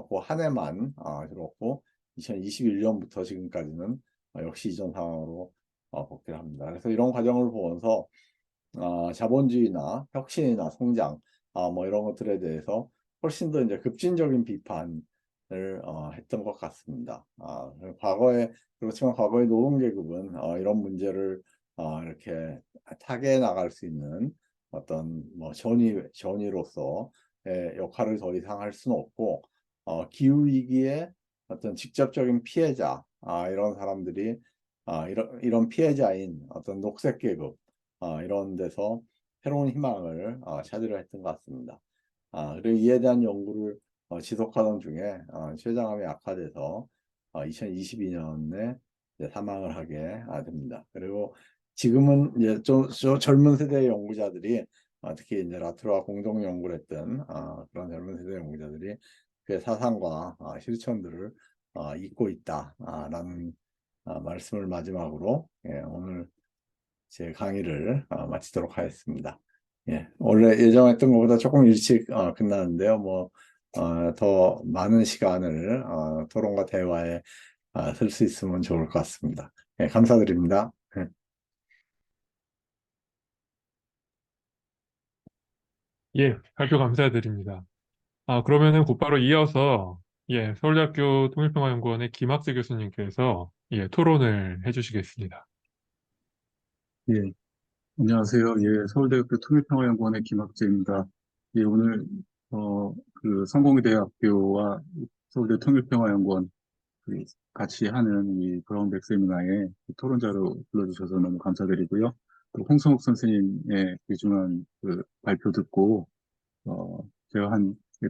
그 한 해만 줄었고 2021년부터 지금까지는 역시 이전 상황으로 복귀를 합니다. 그래서 이런 과정을 보면서 자본주의나 혁신이나 성장 뭐 이런 것들에 대해서 훨씬 더 이제 급진적인 비판을 했던 것 같습니다. 과거에 그렇지만 과거의 노동계급은 이런 문제를 이렇게 타개해 나갈 수 있는 어떤 뭐 전위로서의 역할을 더 이상 할 수는 없고 기후 위기의 어떤 직접적인 피해자 이런 사람들이 이런 피해자인 어떤 녹색 계급 이런 데서 새로운 희망을 찾으려 했던 것 같습니다. 그리고 이에 대한 연구를 지속하던 중에 췌장암이 악화돼서 2022년에 사망을 하게 됩니다. 그리고 지금은 이제 좀 젊은 세대의 연구자들이 특히 이제 라트로와 공동 연구를 했던 그런 젊은 세대 연구자들이 그의 사상과 실천들을 잊고 있다라는 말씀을 마지막으로 오늘 제 강의를 마치도록 하겠습니다. 예, 원래 예정했던 것보다 조금 일찍 끝나는데요. 더 많은 시간을 토론과 대화에 쓸 수 있으면 좋을 것 같습니다. 예, 감사드립니다. 예. 예, 발표 감사드립니다. 그러면은 곧바로 이어서 서울대학교 통일평화연구원의 김학재 교수님께서 토론을 해주시겠습니다. 예, 안녕하세요. 예, 서울대학교 통일평화연구원의 김학재입니다. 예, 오늘, 성공회대학교와 서울대 통일평화연구원 같이 하는 이 브라운백 세미나에 토론자로 불러주셔서 너무 감사드리고요. 또 홍성욱 선생님의 귀중한 발표 듣고, 어, 제가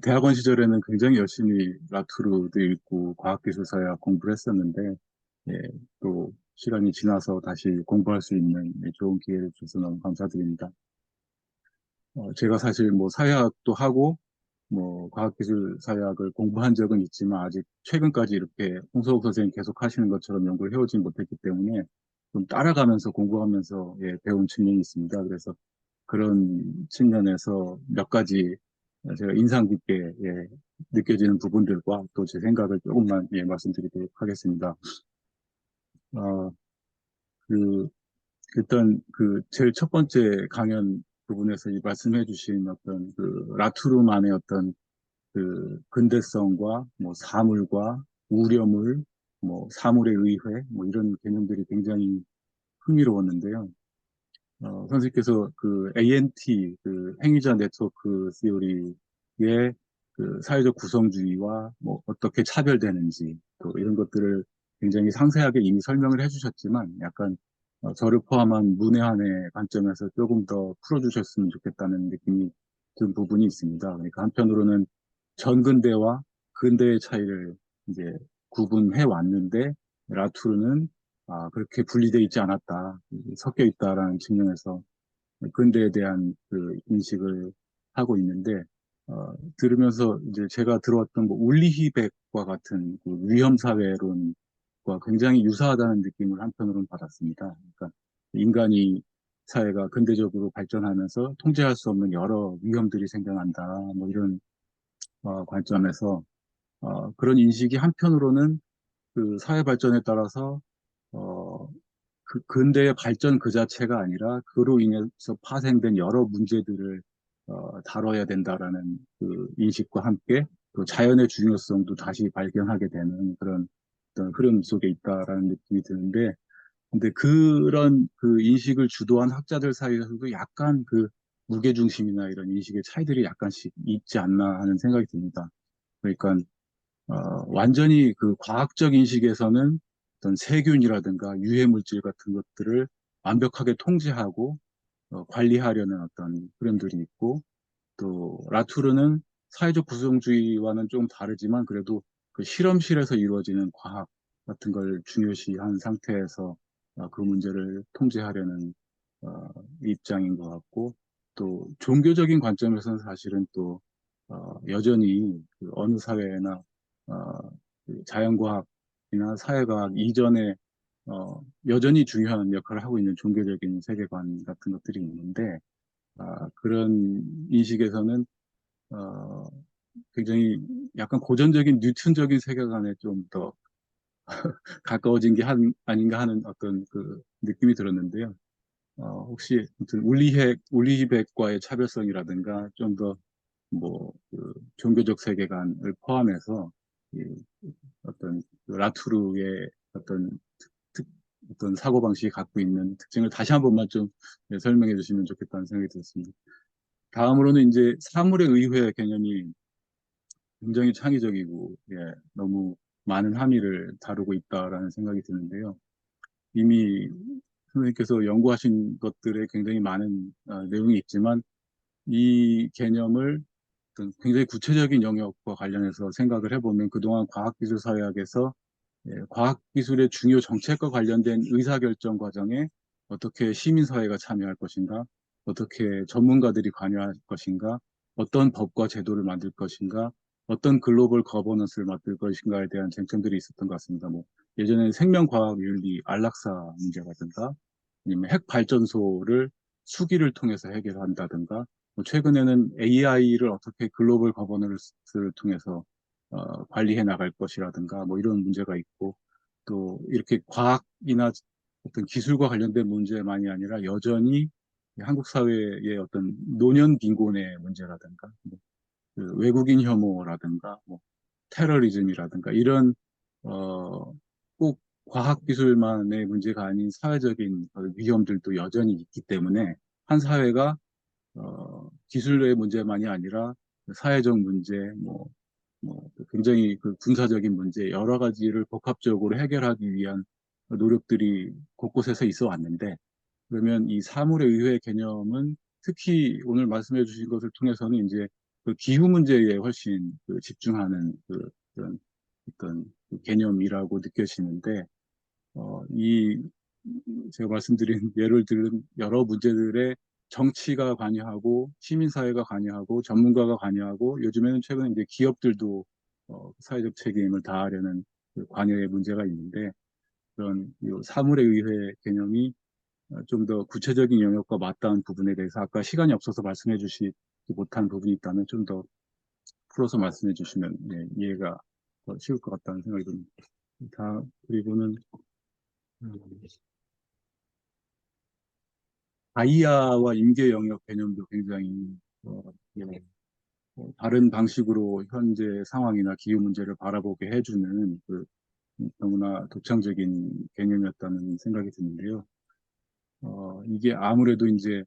대학원 시절에는 굉장히 열심히 라투르도 읽고 과학기술사회학 공부를 했었는데, 예, 또 시간이 지나서 다시 공부할 수 있는 좋은 기회를 주셔서 너무 감사드립니다. 제가 사실 뭐 사회학도 하고, 뭐 과학기술 사회학을 공부한 적은 있지만 아직 최근까지 이렇게 홍석욱 선생님 계속 하시는 것처럼 연구를 해오지 못했기 때문에 좀 따라가면서 공부하면서 배운 측면이 있습니다. 그래서 그런 측면에서 몇 가지 제가 인상 깊게 느껴지는 부분들과 또 제 생각을 조금만 말씀드리도록 하겠습니다. 어, 그 일단 제일 첫 번째 강연 부분에서 이 말씀해 주신 어떤 라투르만의 어떤 근대성과 뭐 사물과 우려물, 뭐 사물의 의회, 뭐 이런 개념들이 굉장히 흥미로웠는데요. 선생님께서 ANT, 행위자 네트워크 시오리의 사회적 구성주의와 뭐 어떻게 차별되는지 또 이런 것들을 굉장히 상세하게 이미 설명을 해주셨지만 약간 저를 포함한 문외한의 관점에서 조금 더 풀어주셨으면 좋겠다는 느낌이 든 부분이 있습니다. 그러니까 한편으로는 전근대와 근대의 차이를 이제 구분해 왔는데 라투르는 그렇게 분리되어 있지 않았다, 섞여 있다라는 측면에서 근대에 대한 인식을 하고 있는데, 들으면서 이제 제가 들어왔던 뭐 울리히백과 같은 위험 사회론과 굉장히 유사하다는 느낌을 한편으로는 받았습니다. 그러니까 인간이 사회가 근대적으로 발전하면서 통제할 수 없는 여러 위험들이 생겨난다, 뭐 이런 관점에서 그런 인식이 한편으로는 사회 발전에 따라서 어, 근대의 발전 그 자체가 아니라 그로 인해서 파생된 여러 문제들을 다뤄야 된다라는 인식과 함께 또 자연의 중요성도 다시 발견하게 되는 그런 어떤 흐름 속에 있다라는 느낌이 드는데, 근데 그런 인식을 주도한 학자들 사이에서도 약간 무게중심이나 이런 인식의 차이들이 약간씩 있지 않나 하는 생각이 듭니다. 그러니까 완전히 과학적 인식에서는 어떤 세균이라든가 유해 물질 같은 것들을 완벽하게 통제하고 관리하려는 어떤 흐름들이 있고, 또 라투르는 사회적 구성주의와는 좀 다르지만 그래도 실험실에서 이루어지는 과학 같은 걸 중요시한 상태에서 그 문제를 통제하려는 어, 입장인 것 같고, 또 종교적인 관점에서는 사실은 또 여전히 어느 사회나 어, 자연과학이나 사회과학 이전에 여전히 중요한 역할을 하고 있는 종교적인 세계관 같은 것들이 있는데, 그런 인식에서는 어, 굉장히 약간 고전적인 뉴턴적인 세계관에 좀 더 가까워진 게 아닌가 하는 어떤 느낌이 들었는데요. 혹시 아무튼 울리백과의 차별성이라든가 좀 더 종교적 세계관을 포함해서 이 어떤 그 라투르의 어떤 사고방식이 갖고 있는 특징을 다시 한 번만 좀 설명해 주시면 좋겠다는 생각이 들었습니다. 다음으로는 이제 사물의 의회 개념이 굉장히 창의적이고, 너무 많은 함의를 다루고 있다라는 생각이 드는데요. 이미 선생님께서 연구하신 것들에 굉장히 많은 내용이 있지만, 이 개념을 어떤 굉장히 구체적인 영역과 관련해서 생각을 해보면 그동안 과학기술사회학에서 과학기술의 중요 정책과 관련된 의사결정 과정에 어떻게 시민사회가 참여할 것인가, 어떻게 전문가들이 관여할 것인가, 어떤 법과 제도를 만들 것인가, 어떤 글로벌 거버넌스를 만들 것인가에 대한 쟁점들이 있었던 것 같습니다. 예전에 생명과학윤리 안락사 문제라든가, 아니면 핵발전소를 수기를 통해서 해결한다든가, 최근에는 AI를 어떻게 글로벌 거버넌스를 통해서 관리해 나갈 것이라든가 이런 문제가 있고, 또 이렇게 과학이나 어떤 기술과 관련된 문제만이 아니라 여전히 한국 사회의 어떤 노년 빈곤의 문제라든가 그 외국인 혐오라든가 테러리즘이라든가 이런 꼭 과학기술만의 문제가 아닌 사회적인 위험들도 여전히 있기 때문에 한 사회가 기술의 문제만이 아니라 사회적 문제, 굉장히 그 군사적인 문제, 여러 가지를 복합적으로 해결하기 위한 노력들이 곳곳에서 있어 왔는데, 그러면 이 사물의 의회 개념은 특히 오늘 말씀해 주신 것을 통해서는 이제 그 기후 문제에 훨씬 집중하는 그런 어떤 그 개념이라고 느껴지는데, 이 제가 말씀드린 예를 들은 여러 문제들에 정치가 관여하고 시민사회가 관여하고 전문가가 관여하고 요즘에는 최근에 이제 기업들도 사회적 책임을 다하려는 그 관여의 문제가 있는데 그런 이 사물의 의회 개념이 좀 더 구체적인 영역과 맞닿은 부분에 대해서 아까 시간이 없어서 말씀해 주시지 못한 부분이 있다면 좀 더 풀어서 말씀해 주시면 이해가 더 쉬울 것 같다는 생각이 듭니다. 그리고는 음, 가이아와 임계 영역 개념도 굉장히 어, 예, 다른 방식으로 현재 상황이나 기후 문제를 바라보게 해주는 너무나 독창적인 개념이었다는 생각이 드는데요. 이게 아무래도 이제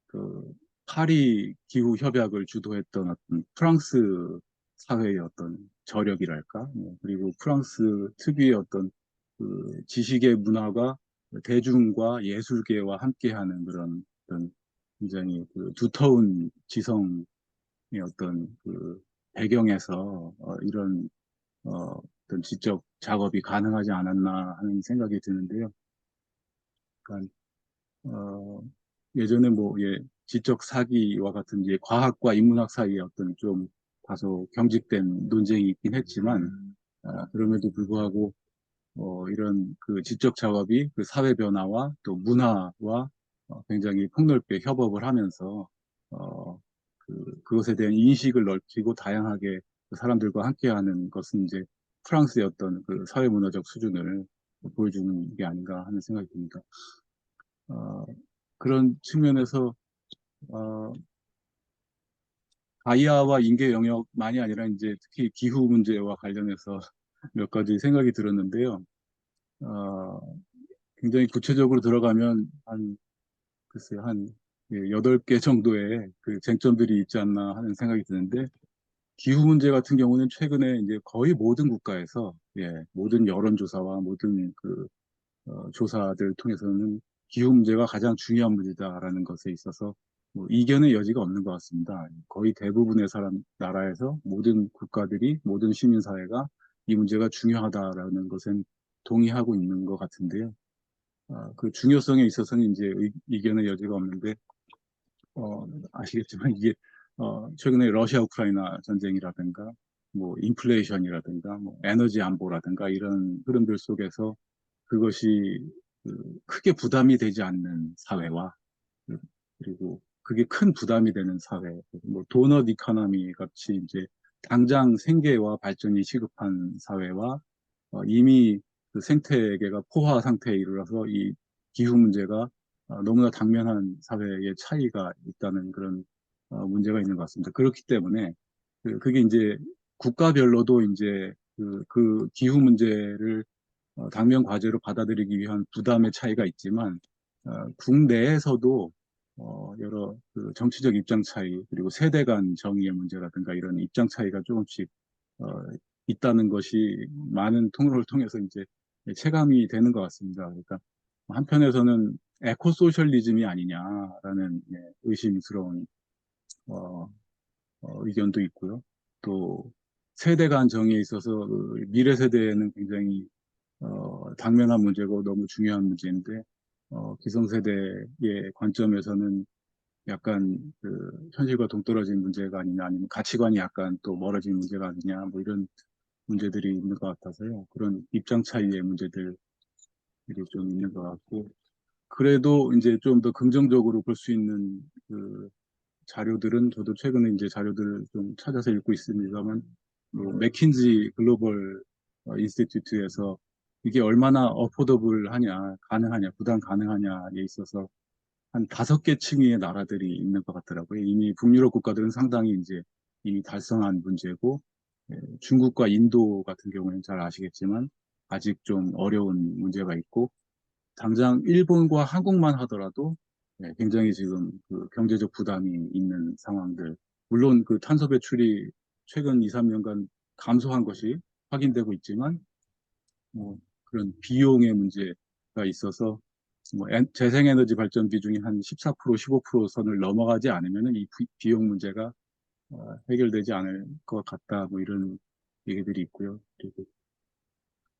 그 파리 기후 협약을 주도했던 어떤 프랑스 사회의 어떤 저력이랄까, 그리고 프랑스 특유의 어떤 그 지식의 문화가 대중과 예술계와 함께하는 그런 어떤 굉장히 그 두터운 지성의 어떤 그 배경에서 이런 어떤 지적 작업이 가능하지 않았나 하는 생각이 드는데요. 그러니까 어, 예전에 지적 사기와 같은 이제 과학과 인문학 사이에 어떤 좀 다소 경직된 논쟁이 있긴 했지만, 그럼에도 불구하고, 이런 그 지적 작업이 그 사회 변화와 또 문화와 굉장히 폭넓게 협업을 하면서, 그것에 대한 인식을 넓히고 다양하게 그 사람들과 함께하는 것은 이제 프랑스의 어떤 그 사회 문화적 수준을 보여주는 게 아닌가 하는 생각이 듭니다. 어, 그런 측면에서 어, 가이아와 인계 영역만이 아니라 이제 특히 기후 문제와 관련해서 몇 가지 생각이 들었는데요. 어, 굉장히 구체적으로 들어가면 글쎄요, 한 8개 정도의 그 쟁점들이 있지 않나 하는 생각이 드는데, 기후 문제 같은 경우는 최근에 이제 거의 모든 국가에서, 모든 여론조사와 모든 조사들을 통해서는 기후 문제가 가장 중요한 문제다라는 것에 있어서 이견의 여지가 없는 것 같습니다. 거의 대부분의 나라에서 모든 국가들이, 모든 시민사회가 이 문제가 중요하다라는 것은 동의하고 있는 것 같은데요. 그 중요성에 있어서는 이제 이견의 여지가 없는데, 아시겠지만 이게, 최근에 러시아 우크라이나 전쟁이라든가, 인플레이션이라든가, 에너지 안보라든가 이런 흐름들 속에서 그것이 크게 부담이 되지 않는 사회와 그- 그리고 그게 큰 부담이 되는 사회, 도넛 이코노미 같이 이제 당장 생계와 발전이 시급한 사회와 이미 그 생태계가 포화 상태에 이르러서 이 기후 문제가 너무나 당면한 사회의 차이가 있다는 그런 문제가 있는 것 같습니다. 그렇기 때문에 그게 이제 국가별로도 이제 그 기후 문제를 당면 과제로 받아들이기 위한 부담의 차이가 있지만 국내에서도 여러 그 정치적 입장 차이 그리고 세대 간 정의의 문제라든가 이런 입장 차이가 조금씩 어, 있다는 것이 많은 통로를 통해서 이제 체감이 되는 것 같습니다. 그러니까 한편에서는 에코소셜리즘이 아니냐라는 의심스러운 어, 의견도 있고요. 또 세대 간 정의에 있어서 그 미래 세대에는 굉장히 당면한 문제고 너무 중요한 문제인데 기성세대의 관점에서는 약간 그 현실과 동떨어진 문제가 아니냐 아니면 가치관이 약간 또 멀어진 문제가 아니냐 뭐 이런 문제들이 있는 것 같아서요. 그런 입장 차이의 문제들이 좀 있는 것 같고 그래도 이제 좀 더 긍정적으로 볼 수 있는 그 자료들은 저도 최근에 이제 자료들을 좀 찾아서 읽고 있습니다만 뭐 맥킨지 글로벌 인스티튜트에서 이게 얼마나 어포더블 하냐, 가능하냐, 부담 가능하냐에 있어서 한 5개 층의 나라들이 있는 것 같더라고요. 이미 북유럽 국가들은 상당히 이제 이미 달성한 문제고 중국과 인도 같은 경우는 잘 아시겠지만 아직 좀 어려운 문제가 있고 당장 일본과 한국만 하더라도 굉장히 지금 그 경제적 부담이 있는 상황들. 물론 그 탄소 배출이 최근 2, 3년간 감소한 것이 확인되고 있지만 뭐 그런 비용의 문제가 있어서 뭐 재생에너지 발전 비중이 한 14%, 15% 선을 넘어가지 않으면은 이 비용 문제가 해결되지 않을 것 같다. 뭐 이런 얘기들이 있고요. 그리고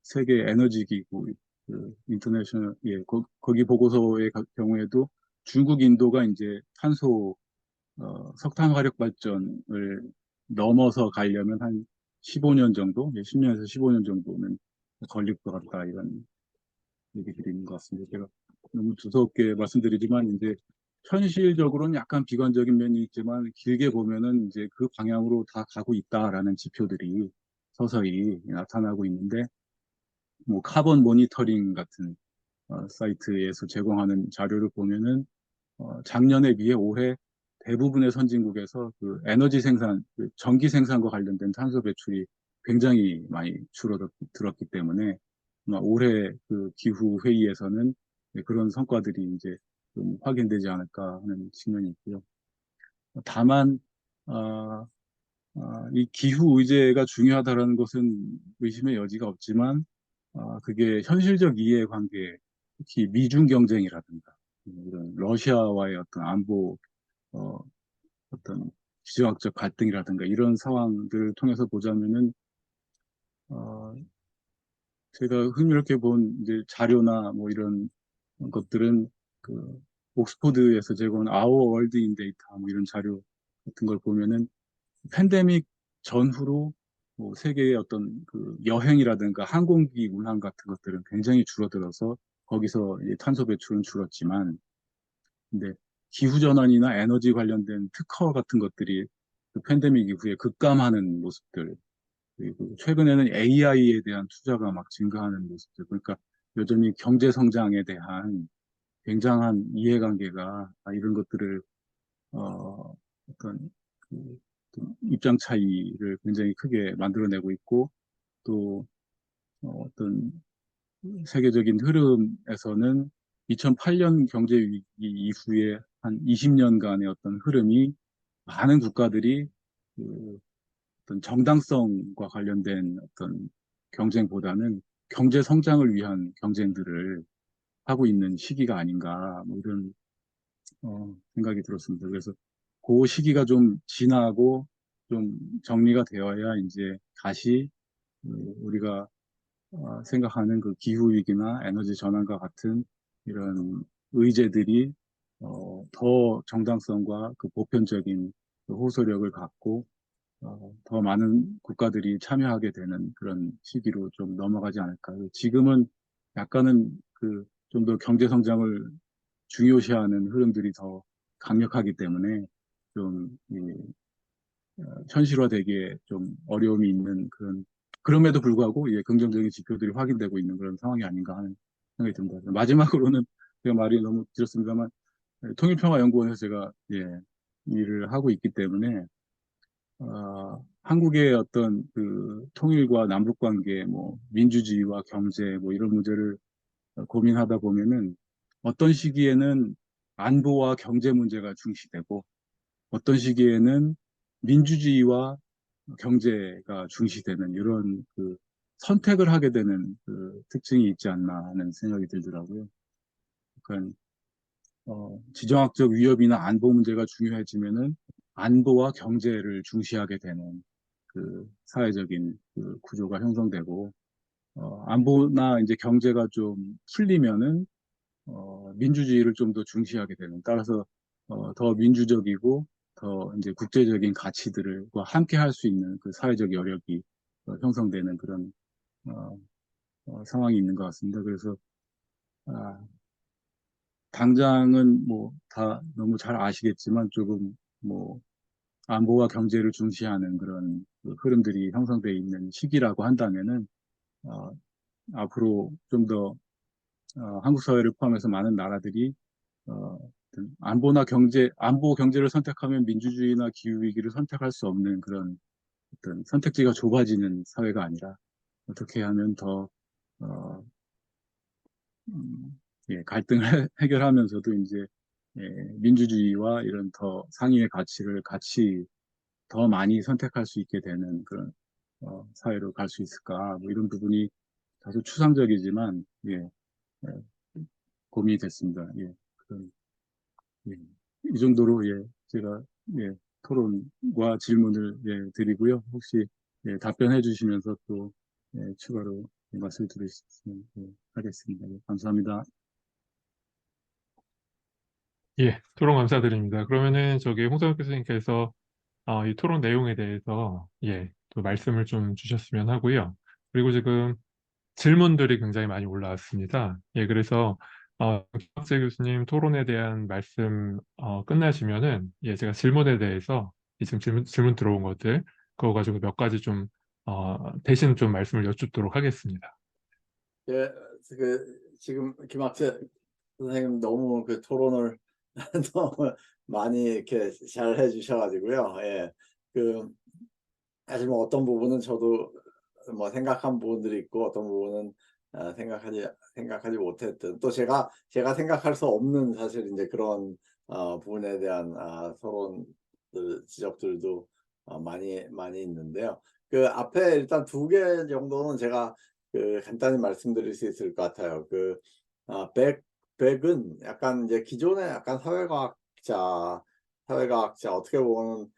세계 에너지 기구 인터내셔널 거기 보고서의 경우에도 중국 인도가 이제 탄소 석탄 화력 발전을 넘어서 가려면 한 15년 정도, 10년에서 15년 정도는 걸릴 것 같다 이런 얘기들이 있는 것 같습니다. 제가 너무 두서없게 말씀드리지만 이제 현실적으로는 약간 비관적인 면이 있지만 길게 보면은 이제 그 방향으로 다 가고 있다라는 지표들이 서서히 나타나고 있는데 뭐 카본 모니터링 같은 사이트에서 제공하는 자료를 보면은 작년에 비해 올해 대부분의 선진국에서 그 에너지 생산, 그 전기 생산과 관련된 탄소 배출이 굉장히 많이 줄어들었기 때문에 아마 올해 그 기후 회의에서는 그런 성과들이 이제 좀 확인되지 않을까 하는 측면이 있고요. 다만 이 기후 의제가 중요하다라는 것은 의심의 여지가 없지만 그게 현실적 이해관계, 특히 미중 경쟁이라든가 이런 러시아와의 어떤 안보 어, 어떤 지정학적 갈등이라든가 이런 상황들을 통해서 보자면은 어, 제가 흥미롭게 본 이제 자료나 뭐 이런 것들은 그 옥스포드에서 제공한 아워 월드 인 데이터 뭐 이런 자료 같은 걸 보면은 팬데믹 전후로 뭐 세계의 어떤 그 여행이라든가 항공기 운항 같은 것들은 굉장히 줄어들어서 거기서 이제 탄소 배출은 줄었지만 근데 기후전환이나 에너지 관련된 특허 같은 것들이 그 팬데믹 이후에 급감하는 모습들, 그리고 최근에는 AI에 대한 투자가 막 증가하는 모습들, 그러니까 여전히 경제 성장에 대한 굉장한 이해관계가 이런 것들을 어떤 그 입장 차이를 굉장히 크게 만들어내고 있고 또 어떤 세계적인 흐름에서는 2008년 경제 위기 이후에 한 20년간의 어떤 흐름이 많은 국가들이 그 어떤 정당성과 관련된 어떤 경쟁보다는 경제 성장을 위한 경쟁들을 하고 있는 시기가 아닌가 뭐 이런 생각이 들었습니다. 그래서 그 시기가 좀 지나고 좀 정리가 되어야 이제 다시 우리가 생각하는 그 기후위기나 에너지 전환과 같은 이런 의제들이 더 정당성과 그 보편적인 그 호소력을 갖고 더 많은 국가들이 참여하게 되는 그런 시기로 좀 넘어가지 않을까. 지금은 약간은 그 좀 더 경제 성장을 중요시하는 흐름들이 더 강력하기 때문에 좀 현실화되기에 좀 어려움이 있는 그런 그럼에도 불구하고 긍정적인 지표들이 확인되고 있는 그런 상황이 아닌가 하는 생각이 듭니다. 마지막으로는 제가 말이 너무 길었습니다만 통일평화연구원에서 제가 일을 하고 있기 때문에 한국의 어떤 그 통일과 남북 관계, 뭐 민주주의와 경제, 뭐 이런 문제를 고민하다 보면은 어떤 시기에는 안보와 경제 문제가 중시되고 어떤 시기에는 민주주의와 경제가 중시되는 이런 그 선택을 하게 되는 그 특징이 있지 않나 하는 생각이 들더라고요. 그러니까 지정학적 위협이나 안보 문제가 중요해지면은 안보와 경제를 중시하게 되는 그 사회적인 그 구조가 형성되고 안보나 이제 경제가 좀 풀리면은 민주주의를 좀 더 중시하게 되는 따라서 더 민주적이고 더 이제 국제적인 가치들과 함께 할 수 있는 그 사회적 여력이 형성되는 그런 어, 상황이 있는 것 같습니다. 그래서 아, 당장은 뭐 다 너무 잘 아시겠지만 조금 뭐 안보와 경제를 중시하는 그런 그 흐름들이 형성되어 있는 시기라고 한다면은 어, 앞으로 좀 더 한국 사회를 포함해서 많은 나라들이 어떤 안보 경제를 선택하면 민주주의나 기후위기를 선택할 수 없는 그런 어떤 선택지가 좁아지는 사회가 아니라 어떻게 하면 더 어, 예, 갈등을 해결하면서도 이제 예, 민주주의와 이런 더 상위의 가치를 같이 더 많이 선택할 수 있게 되는 그런 사회로 갈 수 있을까? 뭐 이런 부분이 다소 추상적이지만 예, 예, 고민이 됐습니다. 예, 예, 이 정도로 예, 제가 예, 토론과 질문을 예, 드리고요. 혹시 예, 답변해 주시면서 또 예, 추가로 말씀 드리시면 예, 하겠습니다. 예, 감사합니다. 예, 토론 감사드립니다. 그러면은 저기 홍성혁 교수님께서 이 토론 내용에 대해서 예, 또 말씀을 좀 주셨으면 하고요. 그리고 지금 질문들이 굉장히 많이 올라왔습니다. 예, 그래서 김학재 교수님 토론에 대한 말씀 끝나시면은 예, 제가 질문에 대해서 지금 질문 들어온 것들 그거 가지고 몇 가지 좀 대신 좀 말씀을 여쭙도록 하겠습니다. 예, 지금 김학재 선생님 너무 그 토론을 너무 많이 이렇게 잘 해주셔가지고요. 예, 그 사실 뭐 어떤 부분은 저도 뭐 생각한 부분들이 있고 어떤 부분은 생각하지 못했던 또 제가 생각할 수 없는 사실 이제 그런 부분에 대한 지적들도 많이 있는데요. 그 앞에 일단 두 개 정도는 제가 그 간단히 말씀드릴 수 있을 것 같아요. 그 백은 약간 이제 기존의 약간 사회과학자 어떻게 보면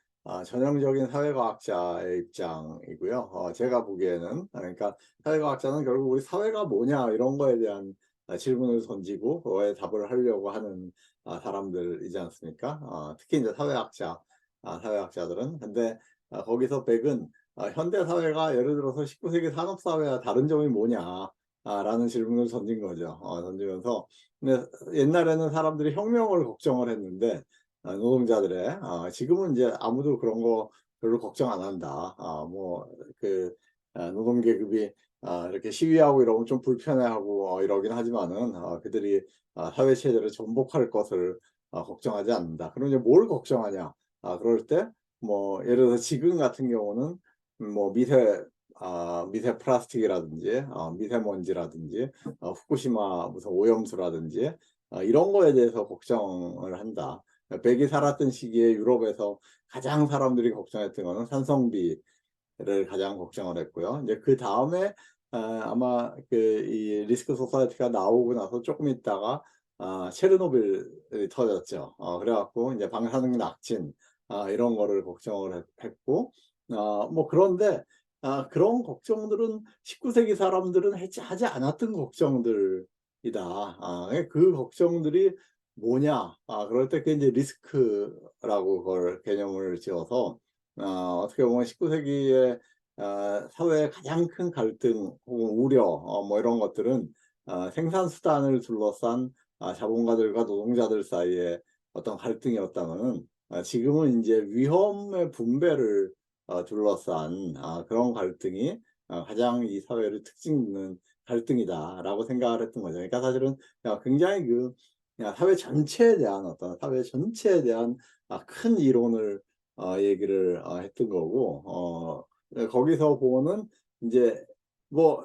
전형적인 사회과학자의 입장이고요. 제가 보기에는 그러니까 사회과학자는 결국 우리 사회가 뭐냐 이런 거에 대한 질문을 던지고 그거에 답을 하려고 하는 사람들이지 않습니까? 특히 이제 사회학자들은. 근데 거기서 백은 현대 사회가 예를 들어서 19세기 산업 사회와 다른 점이 뭐냐? 라는 질문을 던진 거죠. 던지면서 근데 옛날에는 사람들이 혁명을 걱정을 했는데 노동자들의 지금은 이제 아무도 그런 거 별로 걱정 안 한다. 노동 계급이 이렇게 시위하고 이러면 좀 불편해하고 이러긴 하지만은 그들이 사회 체제를 전복할 것을 걱정하지 않는다. 그럼 이제 뭘 걱정하냐? 그럴 때 뭐 예를 들어서 지금 같은 경우는 뭐 미세 플라스틱이라든지 미세먼지라든지 후쿠시마 무슨 오염수라든지 이런 거에 대해서 걱정을 한다. 백이 살았던 시기에 유럽에서 가장 사람들이 걱정했던 거는 산성비를 가장 걱정을 했고요. 이제 그 다음에 아마 이 리스크 소사이티가 나오고 나서 조금 있다가 체르노빌이 터졌죠. 그래갖고 이제 방사능 낙진 이런 거를 걱정을 했고 뭐 그런데 그런 걱정들은 19세기 사람들은 하지 않았던 걱정들이다. 그 걱정들이 뭐냐? 그럴 때 그게 이제 리스크라고 그걸 개념을 지어서 어떻게 보면 19세기의 사회의 가장 큰 갈등 혹은 우려 뭐 이런 것들은 생산 수단을 둘러싼 자본가들과 노동자들 사이에 어떤 갈등이었다면은 지금은 이제 위험의 분배를 둘러싼 그런 갈등이 가장 이 사회를 특징 있는 갈등이다라고 생각을 했던 거죠. 그러니까 사실은 굉장히 그냥 사회 전체에 대한 어떤 사회 전체에 대한 큰 이론을 얘기를 했던 거고 거기서 보는 이제 뭐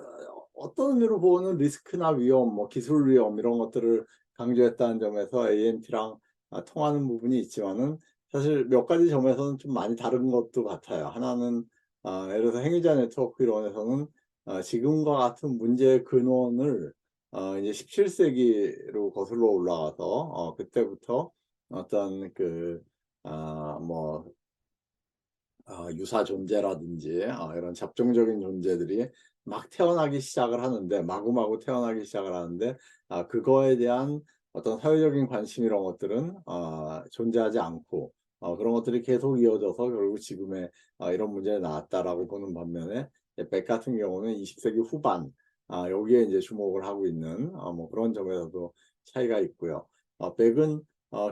어떤 의미로 보는 리스크나 위험, 뭐 기술 위험 이런 것들을 강조했다는 점에서 ANT랑 통하는 부분이 있지만은 사실 몇 가지 점에서는 좀 많이 다른 것도 같아요. 하나는 예를 들어서 행위자 네트워크 이론에서는 지금과 같은 문제의 근원을 이제 17세기로 거슬러 올라가서 그때부터 어떤 뭐 유사 존재라든지 이런 잡종적인 존재들이 막 태어나기 시작을 하는데 마구마구 태어나기 시작을 하는데 그거에 대한 어떤 사회적인 관심 이런 것들은 존재하지 않고 그런 것들이 계속 이어져서 결국 지금의 이런 문제가 나왔다라고 보는 반면에 백 같은 경우는 20세기 후반 여기에 이제 주목을 하고 있는 뭐 그런 점에서도 차이가 있고요. 백은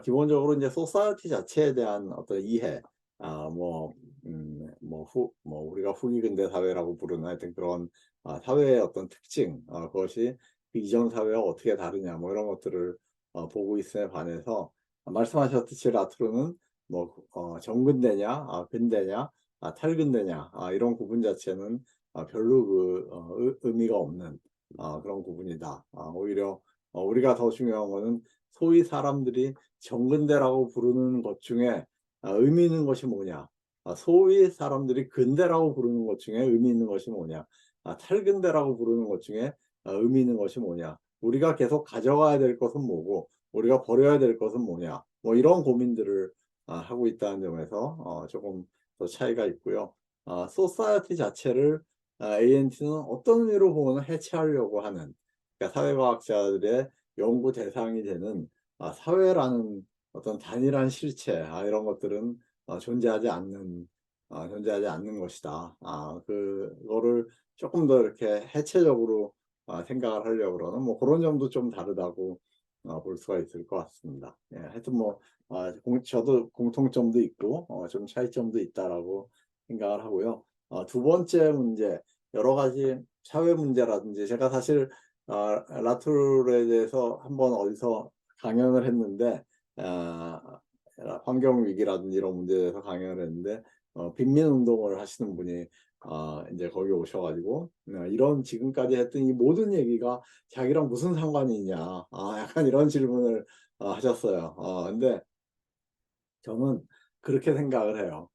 기본적으로 이제 소사이어티 자체에 대한 어떤 이해 뭐 우리가 후기 근대 사회라고 부르는 하여튼 그런 사회의 어떤 특징 그것이 그 이전 사회와 어떻게 다르냐 뭐 이런 것들을 보고 있음에 반해서 말씀하셨듯이 라트로는 뭐 정근대냐 근대냐 탈근대냐 이런 구분 자체는 별로 의미가 없는 그런 구분이다. 오히려 우리가 더 중요한 거는 소위 사람들이 정근대라고 부르는 것 중에 의미 있는 것이 뭐냐? 소위 사람들이 근대라고 부르는 것 중에 의미 있는 것이 뭐냐? 탈근대라고 부르는 것 중에 의미 있는 것이 뭐냐? 우리가 계속 가져가야 될 것은 뭐고, 우리가 버려야 될 것은 뭐냐? 뭐 이런 고민들을 하고 있다는 점에서 조금 더 차이가 있고요. 소사이어티 자체를 ANT는 어떤 의미로 보면 해체하려고 하는, 그러니까 사회과학자들의 연구 대상이 되는 사회라는 어떤 단일한 실체 이런 것들은 존재하지 않는 것이다. 그거를 조금 더 이렇게 해체적으로 생각을 하려고 그러는 뭐 그런 점도 좀 다르다고 볼 수가 있을 것 같습니다. 예, 하여튼 뭐 저도 공통점도 있고 좀 차이점도 있다라고 생각을 하고요. 두 번째 문제, 여러 가지 사회 문제라든지 제가 사실 라툴에 대해서 한번 어디서 강연을 했는데 환경 위기라든지 이런 문제에 대해서 강연을 했는데 빈민 운동을 하시는 분이 이제 거기 오셔가지고 이런 지금까지 했던 이 모든 얘기가 자기랑 무슨 상관이 있냐 약간 이런 질문을 하셨어요. 근데 저는 그렇게 생각을 해요.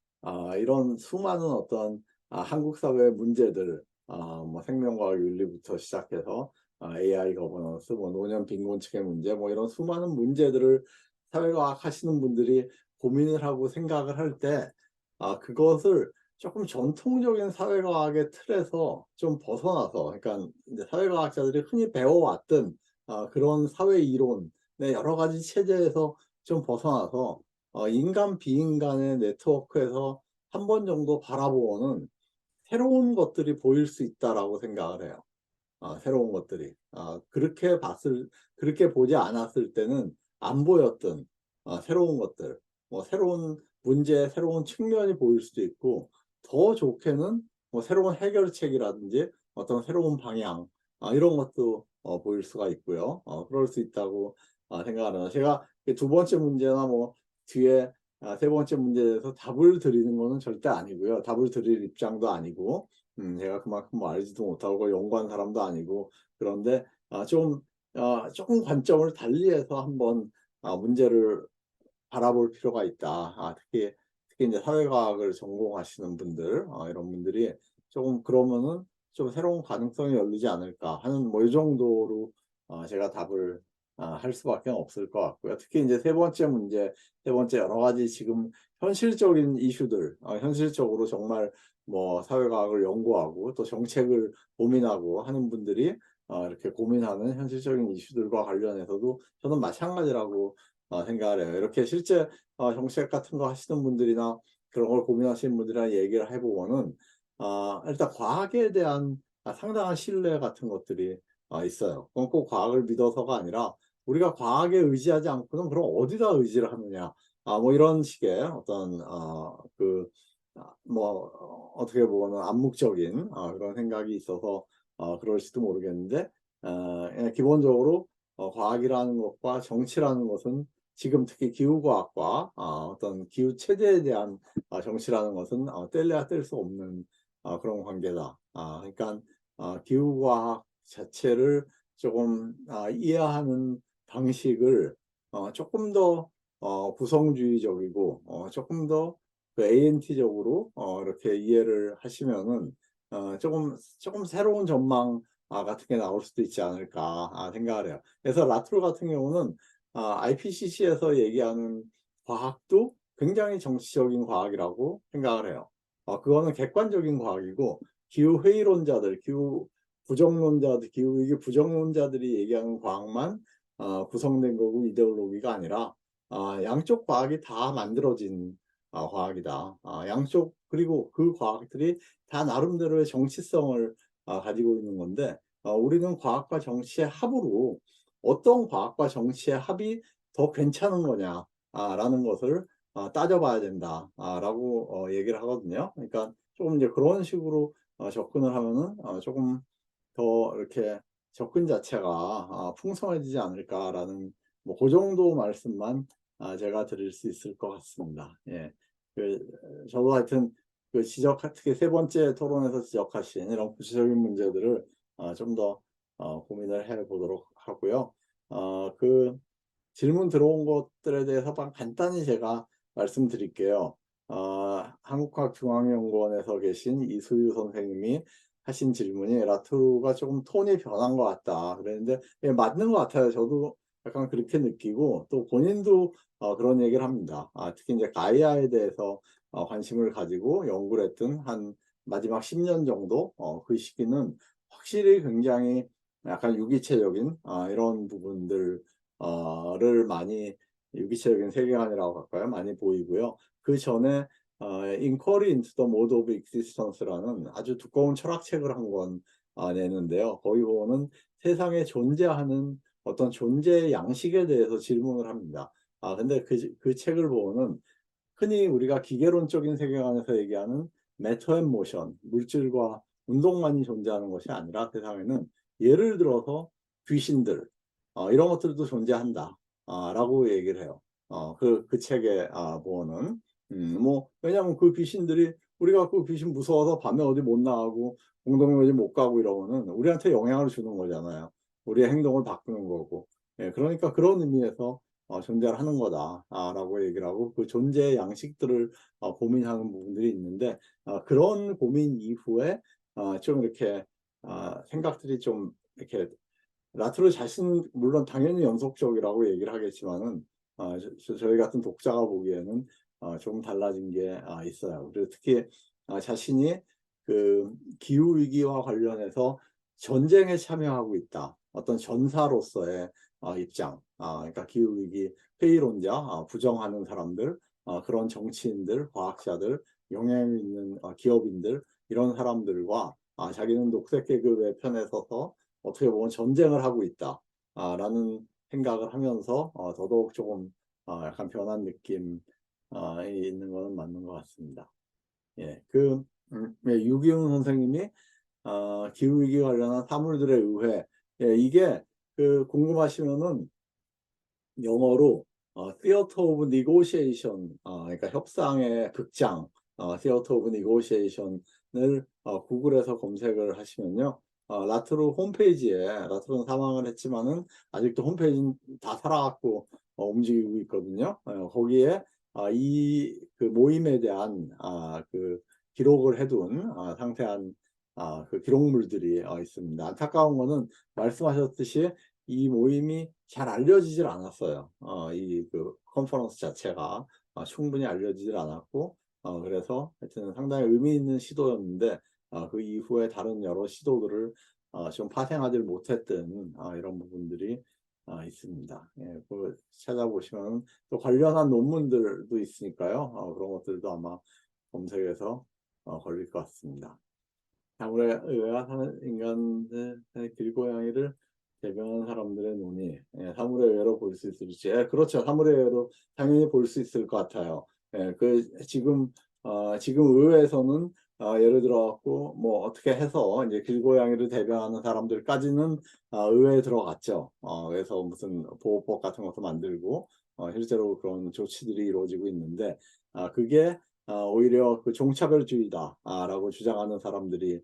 이런 수많은 어떤 한국 사회의 문제들, 뭐 생명과학 윤리부터 시작해서 AI 거버넌스, 뭐 노년 빈곤층의 문제, 뭐 이런 수많은 문제들을 사회과학 하시는 분들이 고민을 하고 생각을 할 때, 그것을 조금 전통적인 사회과학의 틀에서 좀 벗어나서, 그러니까 이제 사회과학자들이 흔히 배워왔던 그런 사회 이론의 여러 가지 체제에서 좀 벗어나서 인간 비인간의 네트워크에서 한 번 정도 바라보고는 새로운 것들이 보일 수 있다라고 생각을 해요. 새로운 것들이. 그렇게 보지 않았을 때는 안 보였던 새로운 것들, 뭐 새로운 문제의 새로운 측면이 보일 수도 있고, 더 좋게는 뭐 새로운 해결책이라든지 어떤 새로운 방향, 이런 것도 보일 수가 있고요. 그럴 수 있다고 생각하는. 제가 두 번째 문제나 뭐 뒤에 세 번째 문제에 대해서 답을 드리는 거는 절대 아니고요. 답을 드릴 입장도 아니고, 제가 그만큼 뭐 알지도 못하고 연구한 사람도 아니고 그런데 조금 관점을 달리해서 한번 문제를 바라볼 필요가 있다. 특히 이제 사회과학을 전공하시는 분들 이런 분들이 조금 그러면은 좀 새로운 가능성이 열리지 않을까 하는 뭐 이 정도로 제가 답을 할 수밖에 없을 것 같고요. 특히 이제 세 번째 문제, 세 번째 여러 가지 지금 현실적인 이슈들, 현실적으로 정말 뭐 사회과학을 연구하고 또 정책을 고민하고 하는 분들이 이렇게 고민하는 현실적인 이슈들과 관련해서도 저는 마찬가지라고 생각을 해요. 이렇게 실제 정책 같은 거 하시는 분들이나 그런 걸 고민하시는 분들이랑 얘기를 해보면은 일단 과학에 대한 상당한 신뢰 같은 것들이 있어요. 그건 꼭 과학을 믿어서가 아니라 우리가 과학에 의지하지 않고는 그럼 어디다 의지를 하느냐. 뭐 이런 식의 어떤 뭐 어떻게 보면 암묵적인 그런 생각이 있어서 그럴지도 모르겠는데 그냥 기본적으로 과학이라는 것과 정치라는 것은 지금 특히 기후과학과 어떤 기후체제에 대한 정치라는 것은 뗄래야 뗄 수 없는 그런 관계다. 그러니까 기후과학 자체를 조금 이해하는 방식을 조금 더 구성주의적이고 조금 더 그 ANT적으로 이렇게 이해를 하시면은 조금 새로운 전망 같은 게 나올 수도 있지 않을까 생각을 해요. 그래서 라툴 같은 경우는 IPCC에서 얘기하는 과학도 굉장히 정치적인 과학이라고 생각을 해요. 그거는 객관적인 과학이고 기후회의론자들, 기후 부정론자들, 기후위기 부정론자들이 얘기하는 과학만 구성된 거고 이데올로기가 아니라 양쪽 과학이 다 만들어진 과학이다. 그리고 그 과학들이 다 나름대로의 정치성을 가지고 있는 건데 우리는 과학과 정치의 합으로 어떤 과학과 정치의 합이 더 괜찮은 거냐 라는 것을 따져봐야 된다 라고 얘기를 하거든요. 그러니까 조금 이제 그런 식으로 접근을 하면은 조금 더 이렇게 접근 자체가 풍성해지지 않을까라는 뭐 그 정도 말씀만 제가 드릴 수 있을 것 같습니다. 예. 저도 하여튼 특히 세 번째 토론에서 지적하신 이런 구체적인 문제들을 좀 더 고민을 해 보도록 하고요. 그 질문 들어온 것들에 대해서 간단히 제가 말씀드릴게요. 한국과학중앙연구원에서 계신 이수유 선생님이 하신 질문이 라투가 조금 톤이 변한 것 같다 그랬는데 예, 맞는 것 같아요. 저도 약간 그렇게 느끼고 또 본인도 그런 얘기를 합니다. 특히 이제 가이아에 대해서 관심을 가지고 연구를 했던 한 마지막 10년 정도 그 시기는 확실히 굉장히 약간 유기체적인 이런 부분들 를 많이 유기체적인 세계관이라고 할까요? 많이 보이고요. 그 전에 Inquiry into the Mode of Existence라는 아주 두꺼운 철학책을 한 권 내는데요. 거기 보면은 세상에 존재하는 어떤 존재의 양식에 대해서 질문을 합니다. 근데 그 책을 보면은 흔히 우리가 기계론적인 세계관에서 얘기하는 매터 앤 모션, 물질과 운동만이 존재하는 것이 아니라 세상에는 예를 들어서 귀신들, 이런 것들도 존재한다. 라고 얘기를 해요. 그 책에 보면은. 뭐, 왜냐면 그 귀신들이 우리가 그 귀신 무서워서 밤에 어디 못 나가고 공동에 어디 못 가고 이러면은 우리한테 영향을 주는 거잖아요. 우리의 행동을 바꾸는 거고. 예, 그러니까 그런 의미에서 존재를 하는 거다. 라고 얘기를 하고 그 존재의 양식들을 고민하는 부분들이 있는데 그런 고민 이후에 좀 이렇게 생각들이 좀 이렇게 라트로 자신은 물론 당연히 연속적이라고 얘기를 하겠지만은 저희 같은 독자가 보기에는 조금 달라진 게 있어요. 그리고 특히 자신이 그 기후 위기와 관련해서 전쟁에 참여하고 있다. 어떤 전사로서의 입장, 그러니까 기후 위기 회의론자, 부정하는 사람들, 그런 정치인들, 과학자들, 영향력 있는 기업인들 이런 사람들과 자기는 녹색 계급의 편에 서서 어떻게 보면 전쟁을 하고 있다 라는 생각을 하면서 더더욱 조금 약간 변한 느낌이 있는 것은 맞는 것 같습니다. 예, 예, 유기훈 선생님이 기후위기 관련한 사물들의 의회, 예, 이게 궁금하시면은 영어로 Theater of Negotiation, 그러니까 협상의 극장, Theater of Negotiation을 구글에서 검색을 하시면요. 라트루 홈페이지에 라트루는 사망을 했지만은 아직도 홈페이지는 다 살아갖고 움직이고 있거든요. 거기에 이 그 모임에 대한 그 기록을 해둔 상세한 그 기록물들이 있습니다. 안타까운 거는 말씀하셨듯이 이 모임이 잘 알려지질 않았어요. 이 컨퍼런스 자체가 충분히 알려지질 않았고, 그래서 하여튼 상당히 의미 있는 시도였는데, 그 이후에 다른 여러 시도들을 좀 파생하지 못했던 이런 부분들이 있습니다. 예, 찾아보시면 또 관련한 논문들도 있으니까요. 그런 것들도 아마 검색해서 걸릴 것 같습니다. 사물의 의외가 사는 인간의 길고양이를 대변한 사람들의 논의, 예, 사물의 의외로 볼 수 있을지, 예, 그렇죠. 사물의 의외로 당연히 볼 수 있을 것 같아요. 예, 지금 의회에서는 예를 들어 갖고 뭐 어떻게 해서 이제 길고양이를 대변하는 사람들까지는 의회에 들어갔죠. 그래서 무슨 보호법 같은 것도 만들고 실제로 그런 조치들이 이루어지고 있는데 그게 오히려 그 종차별주의다 라고 주장하는 사람들이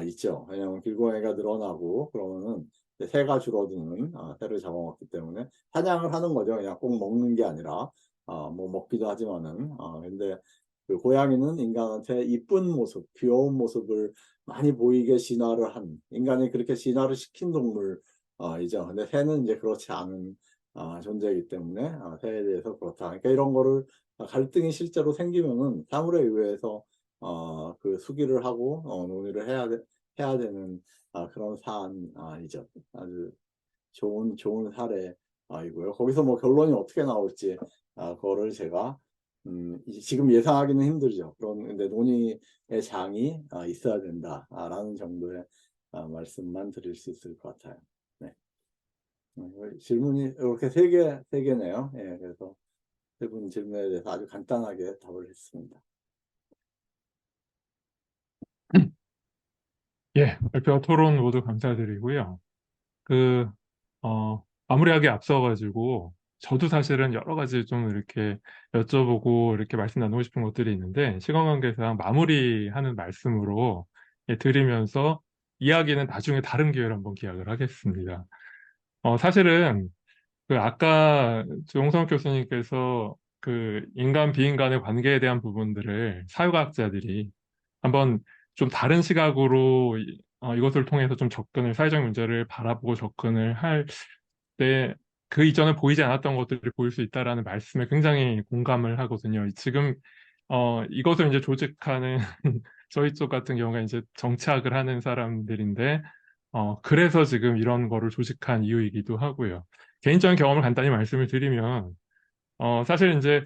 있죠. 왜냐하면 길고양이가 늘어나고 그러면은 이제 새가 줄어드는 새를 잡아먹기 때문에 사냥을 하는 거죠. 그냥 꼭 먹는 게 아니라 뭐 먹기도 하지만은 근데 그 고양이는 인간한테 이쁜 모습, 귀여운 모습을 많이 보이게 진화를 한 인간이 그렇게 진화를 시킨 동물 이죠. 근데 새는 이제 그렇지 않은 존재이기 때문에 새에 대해서 그렇다. 그러니까 이런 거를 갈등이 실제로 생기면은 사물에 의해서 그 수기를 하고 논의를 해야 되는 그런 사안이죠. 아주 좋은 사례이고요. 거기서 뭐 결론이 어떻게 나올지 그거를 제가 지금 예상하기는 힘들죠. 그런데 논의의 장이 있어야 된다라는 정도의 말씀만 드릴 수 있을 것 같아요. 네. 질문이 이렇게 세 개네요. 예, 그래서 세 분 질문에 대해서 아주 간단하게 답을 했습니다. 예, 발표와 토론 모두 감사드리고요. 그, 마무리하기 앞서가지고, 저도 사실은 여러 가지 좀 이렇게 여쭤보고 이렇게 말씀 나누고 싶은 것들이 있는데, 시간 관계상 마무리하는 말씀으로 드리면서 이야기는 나중에 다른 기회로 한번 기약을 하겠습니다. 사실은 그 아까 용성 교수님께서 그 인간 비인간의 관계에 대한 부분들을 사회과학자들이 한번 좀 다른 시각으로 이것을 통해서 좀 사회적 문제를 바라보고 접근을 할 때 그 이전에 보이지 않았던 것들이 보일 수 있다라는 말씀에 굉장히 공감을 하거든요. 지금 이것을 이제 조직하는 저희 쪽 같은 경우가 이제 정치학을 하는 사람들인데 그래서 지금 이런 거를 조직한 이유이기도 하고요. 개인적인 경험을 간단히 말씀을 드리면 사실 이제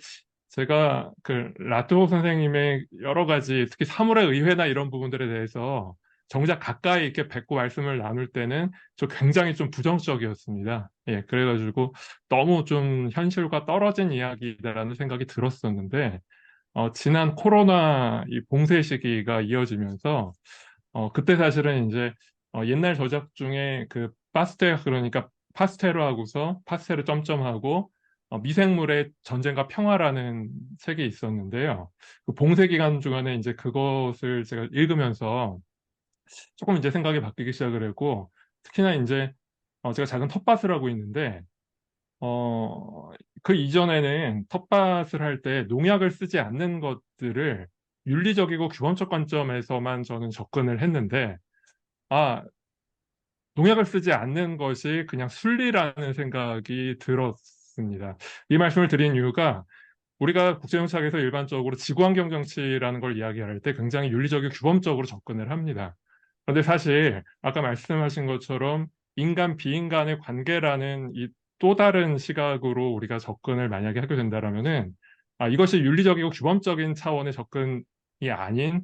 제가 그 라토 선생님의 여러 가지 특히 사물의 의회나 이런 부분들에 대해서 정작 가까이 이렇게 뵙고 말씀을 나눌 때는 저 굉장히 좀 부정적이었습니다. 예, 그래가지고 너무 좀 현실과 떨어진 이야기다라는 생각이 들었었는데 지난 코로나 이 봉쇄 시기가 이어지면서 그때 사실은 이제 옛날 저작 중에 그 파스텔 그러니까 파스텔로 하고서 파스텔을 점점하고 미생물의 전쟁과 평화라는 책이 있었는데요. 그 봉쇄 기간 중간에 이제 그것을 제가 읽으면서 조금 이제 생각이 바뀌기 시작을 했고 특히나 이제 제가 작은 텃밭을 하고 있는데 어, 그 이전에는 텃밭을 할 때 농약을 쓰지 않는 것들을 윤리적이고 규범적 관점에서만 저는 접근을 했는데 아, 농약을 쓰지 않는 것이 그냥 순리라는 생각이 들었습니다. 이 말씀을 드린 이유가 우리가 국제정치학에서 일반적으로 지구환경 정치라는 걸 이야기할 때 굉장히 윤리적이고 규범적으로 접근을 합니다. 그런데 사실 아까 말씀하신 것처럼 인간 비인간의 관계라는 이 또 다른 시각으로 우리가 접근을 만약에 하게 된다라면은 이것이 윤리적이고 규범적인 차원의 접근이 아닌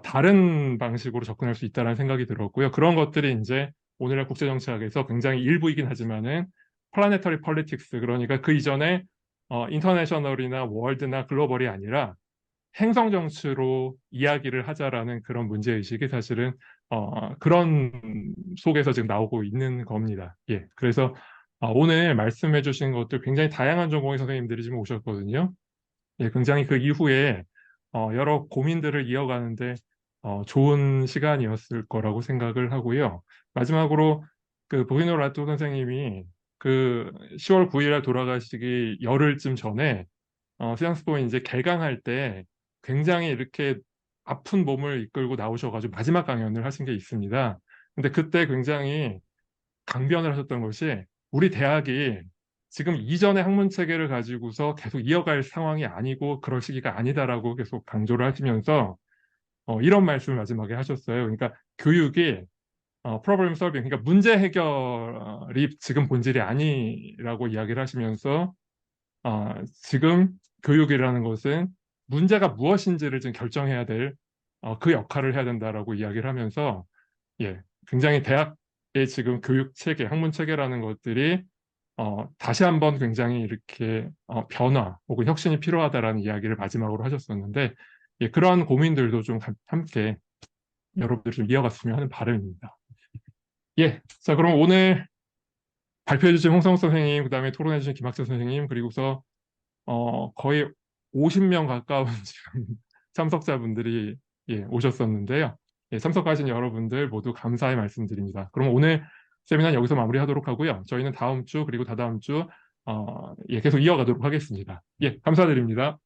다른 방식으로 접근할 수 있다는 생각이 들었고요. 그런 것들이 이제 오늘날 국제정치학에서 굉장히 일부이긴 하지만은 플라네터리 폴리틱스 그러니까 그 이전에 인터내셔널이나 월드나 글로벌이 아니라 행성 정치로 이야기를 하자라는 그런 문제의식이 사실은 그런 속에서 지금 나오고 있는 겁니다. 예. 그래서 오늘 말씀해 주신 것들 굉장히 다양한 전공의 선생님들이 지금 오셨거든요. 예, 굉장히 그 이후에 여러 고민들을 이어가는데 좋은 시간이었을 거라고 생각을 하고요. 마지막으로 그 보기노 라토 선생님이 그 10월 9일에 돌아가시기 열흘쯤 전에 스양스포 이제 개강할 때 굉장히 이렇게 아픈 몸을 이끌고 나오셔가지고 마지막 강연을 하신 게 있습니다. 근데 그때 굉장히 강변을 하셨던 것이 우리 대학이 지금 이전의 학문 체계를 가지고서 계속 이어갈 상황이 아니고 그럴 시기가 아니다라고 계속 강조를 하시면서 이런 말씀을 마지막에 하셨어요. 그러니까 교육이 프로블럼 solving, 그러니까 문제 해결이 지금 본질이 아니라고 이야기를 하시면서 지금 교육이라는 것은 문제가 무엇인지를 지금 결정해야 될 그 역할을 해야 된다라고 이야기를 하면서 예, 굉장히 대학의 지금 교육 체계, 학문 체계라는 것들이 다시 한번 굉장히 이렇게 변화 혹은 혁신이 필요하다라는 이야기를 마지막으로 하셨었는데 예, 그러한 고민들도 좀 함께 여러분들 좀 이어갔으면 하는 바람입니다. 예, 자, 그럼 오늘 발표해주신 홍성욱 선생님, 그다음에 토론해주신 김학재 선생님, 그리고서 거의 50명 가까운 지금 참석자분들이 예, 오셨었는데요. 예, 참석하신 여러분들 모두 감사의 말씀드립니다. 그럼 오늘 세미나는 여기서 마무리하도록 하고요. 저희는 다음 주 그리고 다다음 주 예, 계속 이어가도록 하겠습니다. 예, 감사드립니다.